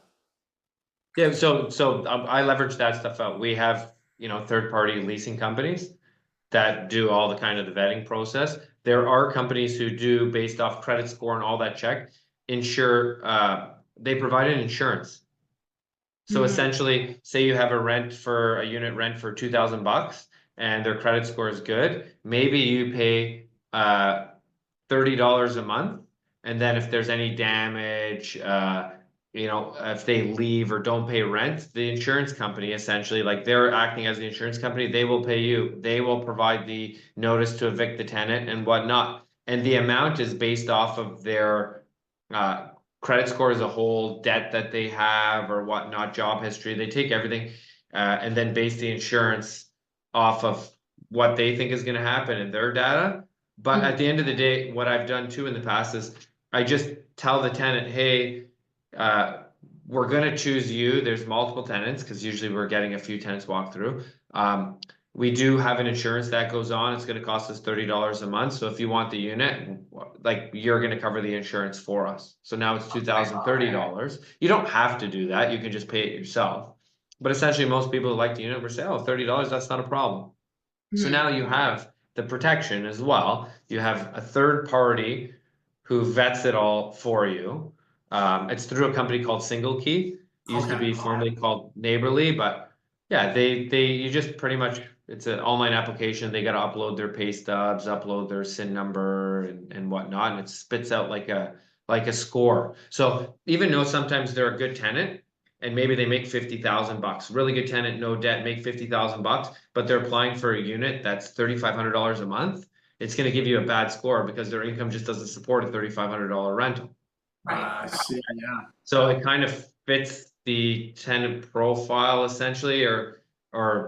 Yeah, so I leverage that stuff out. We have, third-party leasing companies that do all the kind of the vetting process. There are companies who do, based off credit score and all that check, they provide an insurance. So essentially, say you have a unit rent for $2,000 and their credit score is good, maybe you pay $30 a month, and then if there's any damage, if they leave or don't pay rent, the insurance company essentially, like they're acting as the insurance company, they will pay you. They will provide the notice to evict the tenant and whatnot. And the amount is based off of their credit score as a whole, debt that they have or whatnot, job history. They take everything and then base the insurance off of what they think is going to happen in their data. But at the end of the day, what I've done too in the past is I just tell the tenant, hey, we're going to choose you. There's multiple tenants because usually we're getting a few tenants walk through. We do have an insurance that goes on. It's going to cost us $30 a month. So if you want the unit, like you're going to cover the insurance for us. So now it's $2,030. You don't have to do that. You can just pay it yourself. But essentially most people who like the unit will say, oh, $30, that's not a problem. So now you have the protection as well. You have a third party who vets it all for you. It's through a company called Single Key. It used to be formerly called Neighborly, but yeah, you just pretty much, it's an online application. They got to upload their pay stubs, upload their SIN number and whatnot, and it spits out like a score. So even though sometimes they're a good tenant and maybe they make $50,000, really good tenant, no debt, make $50,000, but they're applying for a unit that's $3,500 a month, it's going to give you a bad score because their income just doesn't support a $3,500 rental. I see, yeah. So it kind of fits the tenant profile essentially, or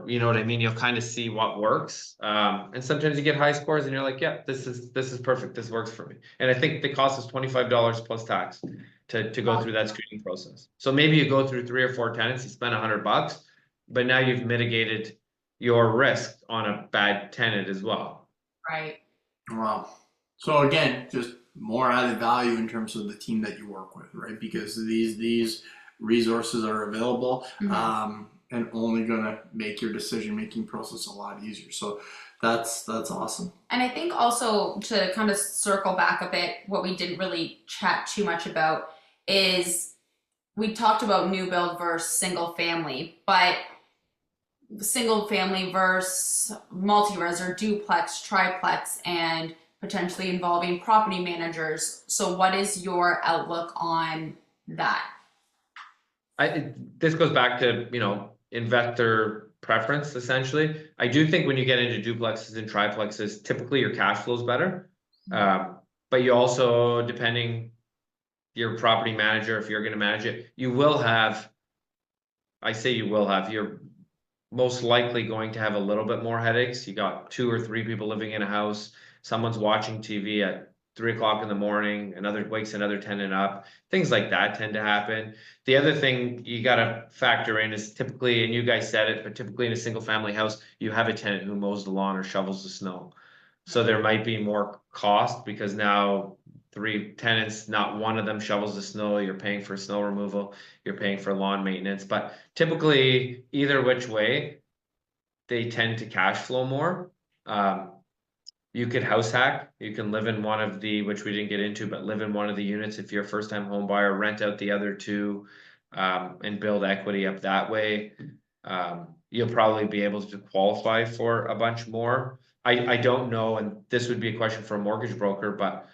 you know what I mean? You'll kind of see what works. And sometimes you get high scores and you're like, yeah, this is perfect. This works for me. And I think the cost is $25 plus tax to go through that screening process. So maybe you go through 3 or 4 tenants, you spend $100, but now you've mitigated your risk on a bad tenant as well. Right. Wow. So again, just more added value in terms of the team that you work with, right? Because these resources are available and only going to make your decision-making process a lot easier. So that's awesome. And I think also to kind of circle back a bit, what we didn't really chat too much about is we talked about new build versus single family, but single family versus multi-res or duplex, triplex, and potentially involving property managers. So what is your outlook on that? This goes back to, investor preference, essentially. I do think when you get into duplexes and triplexes, typically your cash flow is better. But you also, depending your property manager, if you're going to manage it, you're most likely going to have a little bit more headaches. You got 2 or 3 people living in a house, someone's watching TV at 3 o'clock in the morning, another wakes another tenant up. Things like that tend to happen. The other thing you got to factor in is typically, and you guys said it, but typically in a single family house, you have a tenant who mows the lawn or shovels the snow. So there might be more cost because now 3 tenants, not one of them shovels the snow. You're paying for snow removal, you're paying for lawn maintenance. But typically, either which way, they tend to cash flow more. You could house hack. You can live in one of the, which we didn't get into, but live in one of the units if you're a first time home buyer, rent out the other 2, and build equity up that way. You'll probably be able to qualify for a bunch more. I don't know, and this would be a question for a mortgage broker, but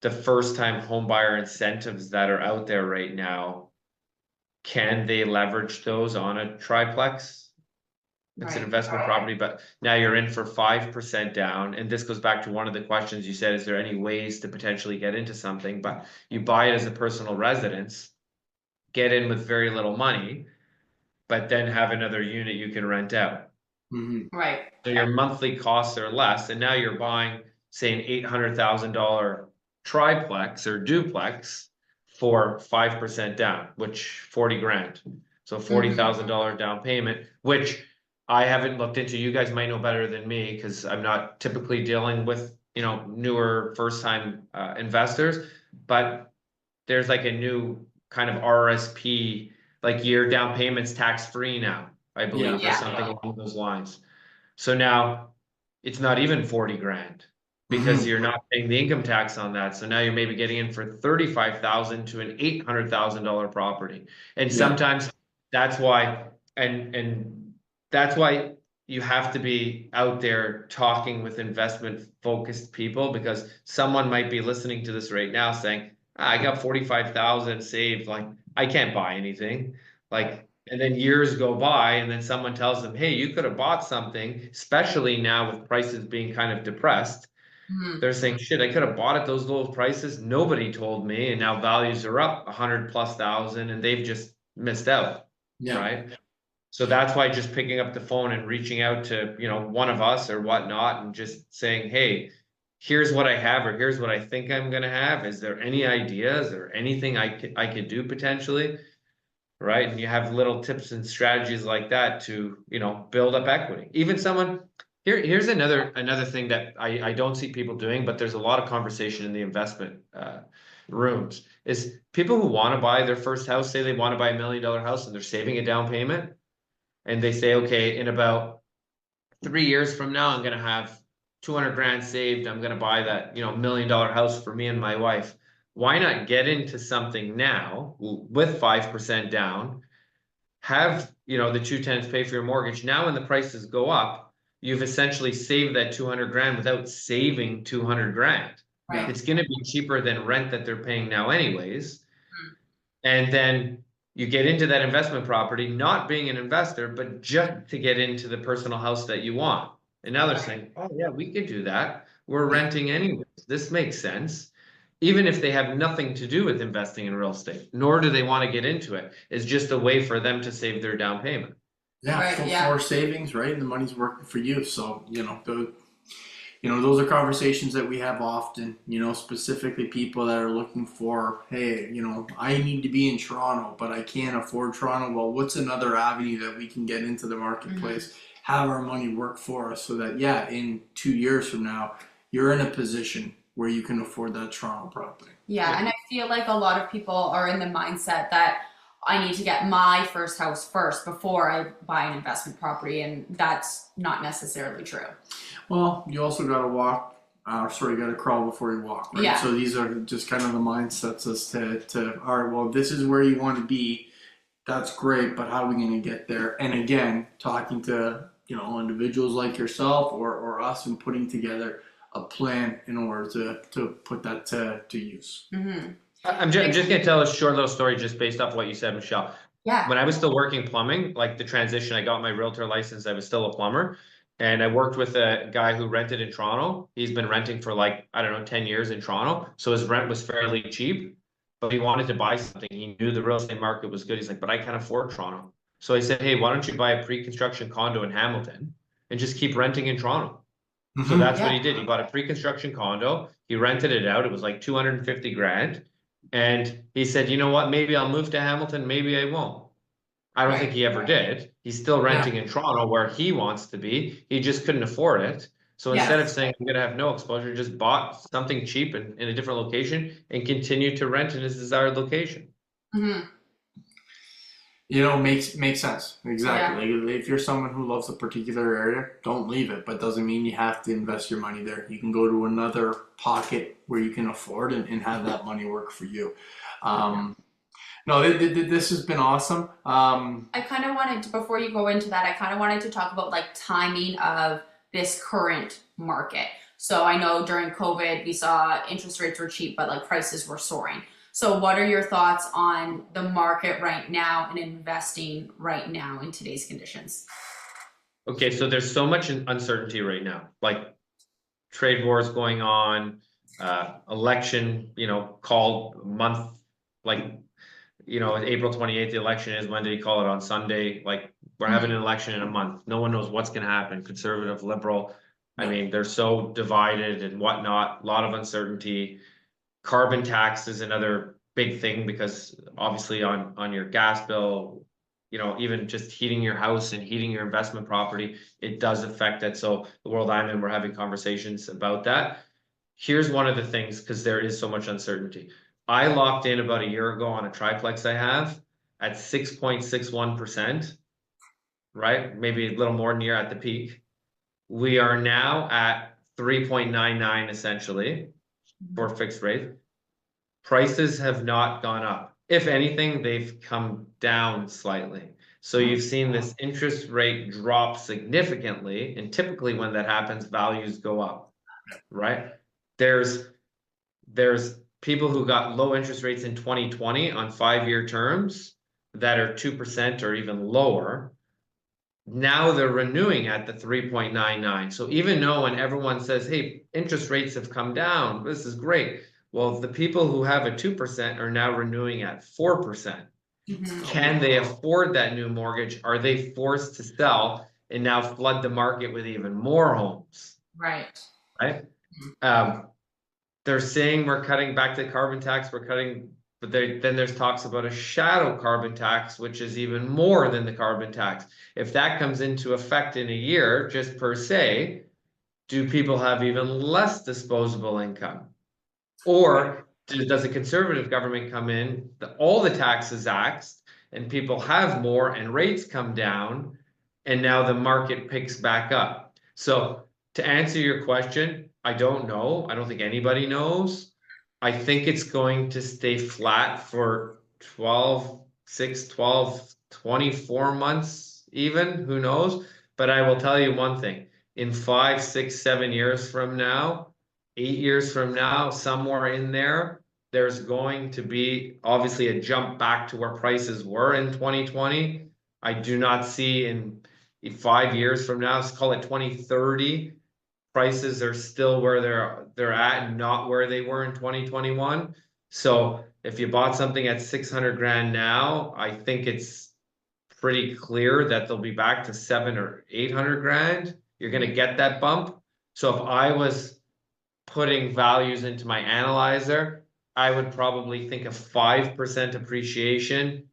the first time home buyer incentives that are out there right now, can they leverage those on a triplex? It's an investment property, but now you're in for 5% down. And this goes back to one of the questions you said, is there any ways to potentially get into something? But you buy it as a personal residence, get in with very little money, but then have another unit you can rent out. Right. So your monthly costs are less. And now you're buying, say, an $800,000 triplex or duplex for 5% down, which 40 grand. So $40,000 down payment, which I haven't looked into. You guys might know better than me because I'm not typically dealing with, newer first time investors, but there's like a new kind of RSP, like your down payment's tax free now, I believe, or something along those lines. So now it's not even 40 grand because you're not paying the income tax on that. So now you're maybe getting in for 35,000 to an $800,000 property. And sometimes that's why, and that's why you have to be out there talking with investment focused people, because someone might be listening to this right now saying, I got 45,000 saved. Like, I can't buy anything. Like, and then years go by and then someone tells them, hey, you could have bought something, especially now with prices being kind of depressed. They're saying, shit, I could have bought at those low prices. Nobody told me. And now values are up 100,000+ and they've just missed out. Right. So that's why just picking up the phone and reaching out to, one of us or whatnot and just saying, hey, here's what I have, or here's what I think I'm going to have. Is there any ideas or anything I could do potentially? Right. And you have little tips and strategies like that to, build up equity. Even someone here's another thing that I don't see people doing, but there's a lot of conversation in the investment rooms, is people who want to buy their first house, say they want to buy $1 million house and they're saving a down payment. And they say, okay, in about 3 years from now, I'm going to have 200 grand saved. I'm going to buy that, $1 million house for me and my wife. Why not get into something now with 5% down, have, the 2 tenants pay for your mortgage. Now, when the prices go up, you've essentially saved that 200 grand without saving 200 grand. Right. It's going to be cheaper than rent that they're paying now anyways. And then you get into that investment property, not being an investor, but just to get into the personal house that you want. And now they're saying, oh yeah, we could do that. We're renting anyways. This makes sense. Even if they have nothing to do with investing in real estate, nor do they want to get into it. It's just a way for them to save their down payment. For savings, right? And the money's working for you. So, those are conversations that we have often, specifically people that are looking for, hey, I need to be in Toronto, but I can't afford Toronto. Well, what's another avenue that we can get into the marketplace, have our money work for us so that, in 2 years from now, you're in a position where you can afford that Toronto property. Yeah, and I feel like a lot of people are in the mindset that I need to get my first house first before I buy an investment property, and that's not necessarily true. Well, you also got to walk sorry, you got to crawl before you walk, right? Yeah. So these are just kind of the mindsets as to all right, well, this is where you want to be. That's great, but how are we going to get there? And again, talking to individuals like yourself or us and putting together a plan in order to put that to use. Mm-hmm. I'm just gonna tell a short little story just based off what you said, Michelle. Yeah. When I was still working plumbing, like the transition, I got my realtor license, I was still a plumber. And I worked with a guy who rented in Toronto. He's been renting for like, I don't know, 10 years in Toronto. So his rent was fairly cheap, but he wanted to buy something. He knew the real estate market was good. He's like, but I can't afford Toronto. So I said, hey, why don't you buy a pre-construction condo in Hamilton and just keep renting in Toronto? So Mm-hmm. that's what he did. He bought a pre-construction condo. He rented it out. It was like 250 grand. And he said, you know what? Maybe I'll move to Hamilton. Maybe I won't. I don't think he ever did. He's still renting in Toronto where he wants to be. He just couldn't afford it. So instead of saying I'm going to have no exposure, just bought something cheap in a different location and continued to rent in his desired location. Mm-hmm. Makes sense. Exactly. Like if you're someone who loves a particular area, don't leave it, but doesn't mean you have to invest your money there. You can go to another pocket where you can afford and have that money work for you. No, this has been awesome. I kind of wanted to, before you go into that, I kind of wanted to talk about like timing of this current market. So I know during COVID, we saw interest rates were cheap, but like prices were soaring. So what are your thoughts on the market right now and investing right now in today's conditions? Okay, so there's so much uncertainty right now, like trade wars going on, election, called month, like, April 28th, the election is. When did he call it? On Sunday? Like, we're having an election in a month. No one knows what's going to happen. Conservative, liberal. I mean, they're so divided and whatnot. A lot of uncertainty. Carbon tax is another big thing because obviously on your gas bill, even just heating your house and heating your investment property, it does affect it. So the world I'm in, we're having conversations about that. Here's one of the things, because there is so much uncertainty. I locked in about a year ago on a triplex I have at 6.61%, right? Maybe a little more near at the peak. We are now at 3.99 essentially for fixed rate. Prices have not gone up. If anything, they've come down slightly. So you've seen this interest rate drop significantly, and typically when that happens, values go up, right? There's people who got low interest rates in 2020 on 5-year terms that are 2% or even lower. Now they're renewing at the 3.99. So even though when everyone says, hey, interest rates have come down, this is great. Well, the people who have a 2% are now renewing at 4%. Mm-hmm. Can they afford that new mortgage? Are they forced to sell and now flood the market with even more homes? Right. Right? They're saying we're cutting back to carbon tax, we're cutting, but then there's talks about a shadow carbon tax, which is even more than the carbon tax. If that comes into effect in a year, just per se, do people have even less disposable income? Or does a conservative government come in, all the taxes axed, and people have more and rates come down, and now the market picks back up? So to answer your question, I don't know. I don't think anybody knows. I think it's going to stay flat for 12, 6, 12, 24 months even, who knows? But I will tell you one thing, in 5, 6, 7 years from now, 8 years from now, somewhere in there, there's going to be obviously a jump back to where prices were in 2020. I do not see in 5 years from now, let's call it 2030, prices are still where they're at and not where they were in 2021. So if you bought something at 600 grand now, I think it's pretty clear that they'll be back to 700 or 800 grand. You're going to get that bump. So if I was putting values into my analyzer, I would probably think a 5% appreciation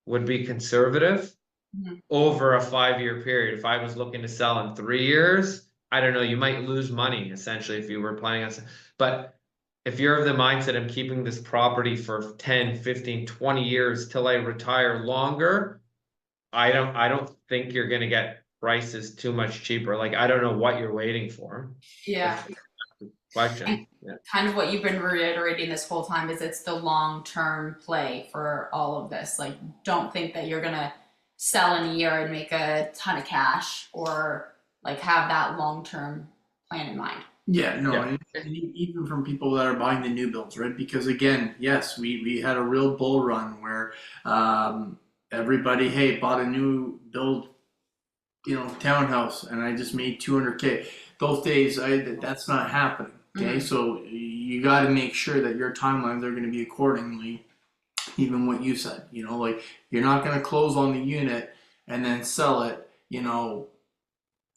would be conservative over a 5-year period. If I was looking to sell in 3 years, I don't know, you might lose money essentially if you were planning on, but if you're of the mindset of keeping this property for 10, 15, 20 years till I retire longer, I don't think you're going to get prices too much cheaper. Like, I don't know what you're waiting for. Yeah. question. Yeah. Kind of what you've been reiterating this whole time is it's the long-term play for all of this. Like, don't think that you're gonna sell in a year and make a ton of cash, or like have that long-term plan in mind. Yeah, no, Yeah. and even from people that are buying the new builds, right? Because again, yes, we had a real bull run where everybody, hey, bought a new build, townhouse, and I just made 200K. Those days, that's not happening. Okay, so you got to make sure that your timelines are going to be accordingly. Even what you said, like you're not going to close on the unit and then sell it,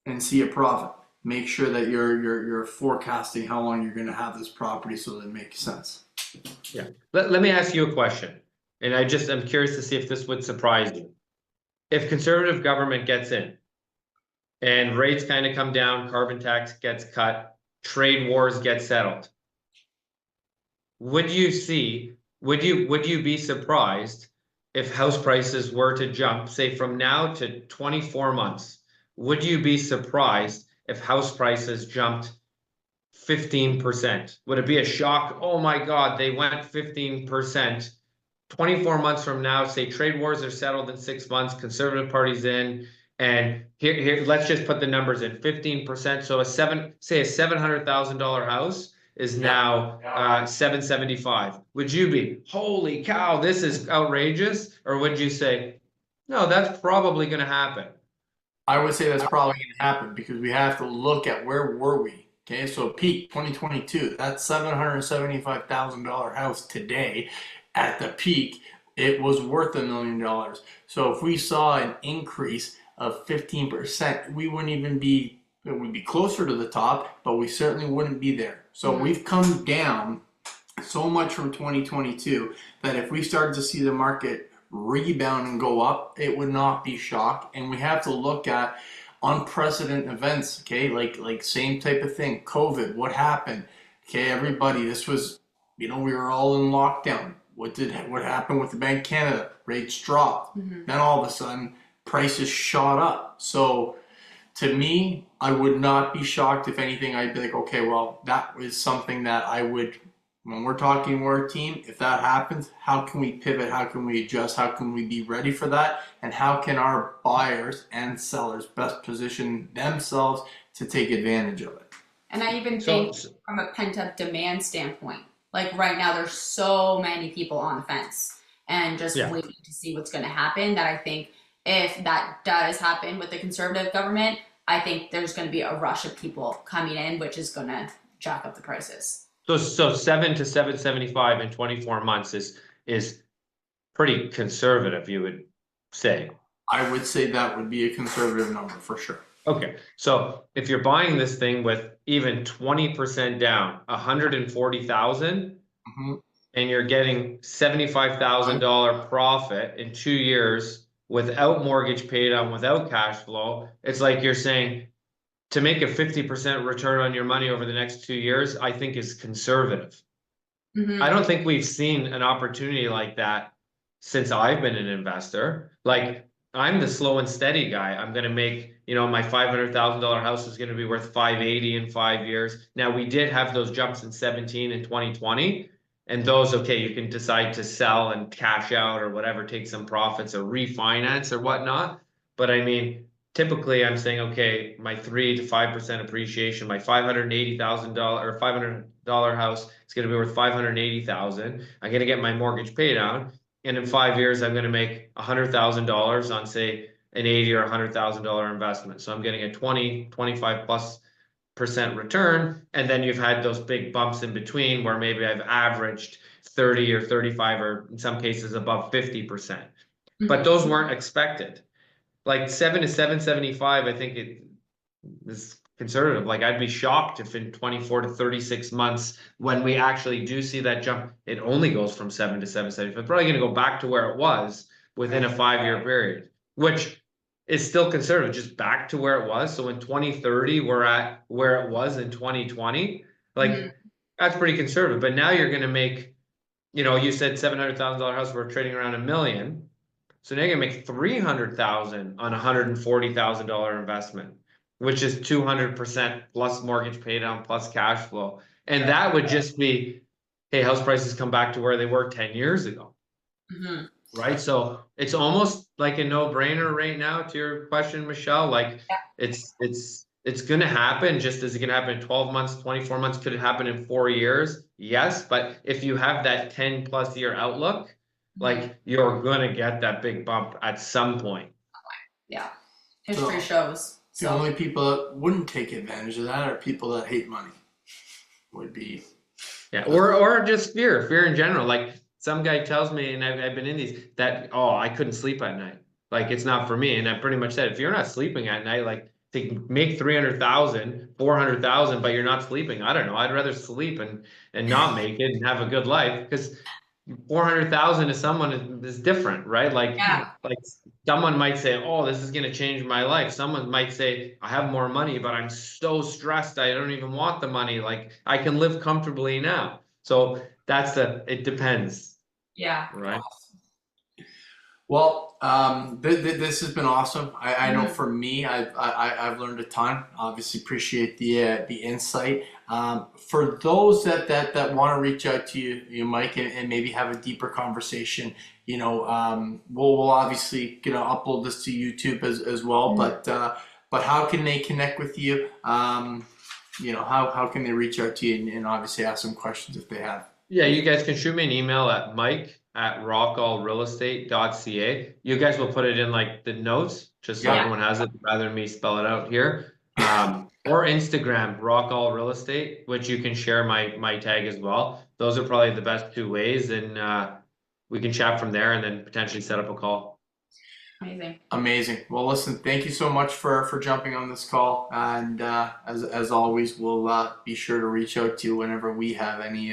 and see a profit. Make sure that you're forecasting how long you're going to have this property so that it makes sense. Yeah. Let me ask you a question. And I'm curious to see if this would surprise you. If conservative government gets in and rates kind of come down, carbon tax gets cut, trade wars get settled, would you be surprised if house prices were to jump, say from now to 24 months? Would you be surprised if house prices jumped 15%? Would it be a shock? Oh my God, they went 15%. 24 months from now, say trade wars are settled in 6 months, conservative party's in, and here let's just put the numbers in 15%. So say a $700,000 house is now 775. Would you be, holy cow, this is outrageous? Or would you say, no, that's probably going to happen? I would say that's probably going to happen because we have to look at where were we. Okay, so peak 2022, that $775,000 house today, at the peak, it was worth $1 million. So if we saw an increase of 15%, we wouldn't even be, it would be closer to the top, but we certainly wouldn't be there. So we've come down so much from 2022 that if we started to see the market rebound and go up, it would not be shock. And we have to look at unprecedented events, okay, like same type of thing, COVID, what happened? Okay, everybody, this was, we were all in lockdown. What happened with the Bank of Canada? Rates dropped. Then all of a sudden, prices shot up. So to me, I would not be shocked. If anything, I'd be like, okay, well, that was something that I would, when we're talking we're a team, if that happens, how can we pivot? How can we adjust? How can we be ready for that? And how can our buyers and sellers best position themselves to take advantage of it? And I even think from a pent-up demand standpoint, like right now, there's so many people on the fence and just waiting to see what's going to happen, that I think if that does happen with the conservative government, I think there's going to be a rush of people coming in, which is going to jack up the prices. So 7 to 775 in 24 months is pretty conservative, you would say. I would say that would be a conservative number for sure. Okay, so if you're buying this thing with even 20% down, 140,000, and you're getting $75,000 profit in 2 years without mortgage paid on, without cash flow, it's like you're saying to make a 50% return on your money over the next 2 years, I think is conservative. I don't think we've seen an opportunity like that since I've been an investor. Like, I'm the slow and steady guy. I'm going to make, my $500,000 house is going to be worth 580 in 5 years. Now, we did have those jumps in 17 and 2020, and those, okay, you can decide to sell and cash out or whatever, take some profits or refinance or whatnot. But I mean, typically I'm saying, okay, my 3 to 5% appreciation, my $580,000 or $500 house is going to be worth $580,000. I'm going to get my mortgage paid down. And in 5 years, I'm going to make $100,000 on, say, an $80,000 or $100,000 investment. So I'm getting a 25+% return. And then you've had those big bumps in between where maybe I've averaged 30 or 35, or in some cases above 50%. But those weren't expected. Like 7 to 775, I think it is conservative. Like, I'd be shocked if in 24 to 36 months, when we actually do see that jump, it only goes from 7 to 775. It's probably going to go back to where it was within a 5-year period, which is still conservative, just back to where it was. So in 2030, we're at where it was in 2020. Like, that's pretty conservative. But now you're going to make, you said $700,000 house, we're trading around $1 million. So now you're gonna make $300,000 on a $140,000 investment, which is 200% plus mortgage pay down plus cash flow. And that would just be, hey, house prices come back to where they were 10 years ago. Mhm. Right. So it's almost like a no-brainer right now to your question, Michelle. Like Yeah. it's gonna happen. Just as it can happen in 12 months, 24 months, could it happen in 4 years? Yes. But if you have that 10+ year outlook, like you're gonna get that big bump at some point. Yeah. History So, shows. The So only people that wouldn't take advantage of that are people that hate money. Would be. Yeah, or just fear in general. Like some guy tells me, and I've been in these, that, oh, I couldn't sleep at night. Like it's not for me. And I pretty much said, if you're not sleeping at night, like to make 300,000, 400,000, but you're not sleeping, I don't know. I'd rather sleep and not make it and have a good life, because 400,000 to someone is different, right? yeah. Like someone might say, oh, this is going to change my life. Someone might say, I have more money, but I'm so stressed. I don't even want the money. Like I can live comfortably now. So it depends, Yeah. right? Well, this has been awesome. I know Mhm. for me, I've learned a ton. Obviously, appreciate the insight. For those that want to reach out to you, Mike, and maybe have a deeper conversation, we'll obviously upload this to YouTube as well. But how can they connect with you? How can they reach out to you and obviously ask some questions if they have? Yeah, you guys can shoot me an email at mike@rockallrealestate.ca. You guys will put it in like the notes, just so Yeah. everyone has it, rather than me spell it out here. Or Instagram, Rockall Real Estate, which you can share my tag as well. Those are probably the best two ways, and we can chat from there and then potentially set up a call. Amazing. Amazing. Well, listen, thank you so much for jumping on this call. And as always, we'll be sure to reach out to you whenever we have any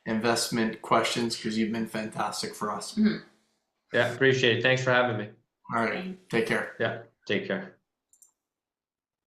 investment questions, because you've been fantastic for us. Mhm. Yeah, appreciate it. Thanks for having me. All right. Take care. Yeah, take care.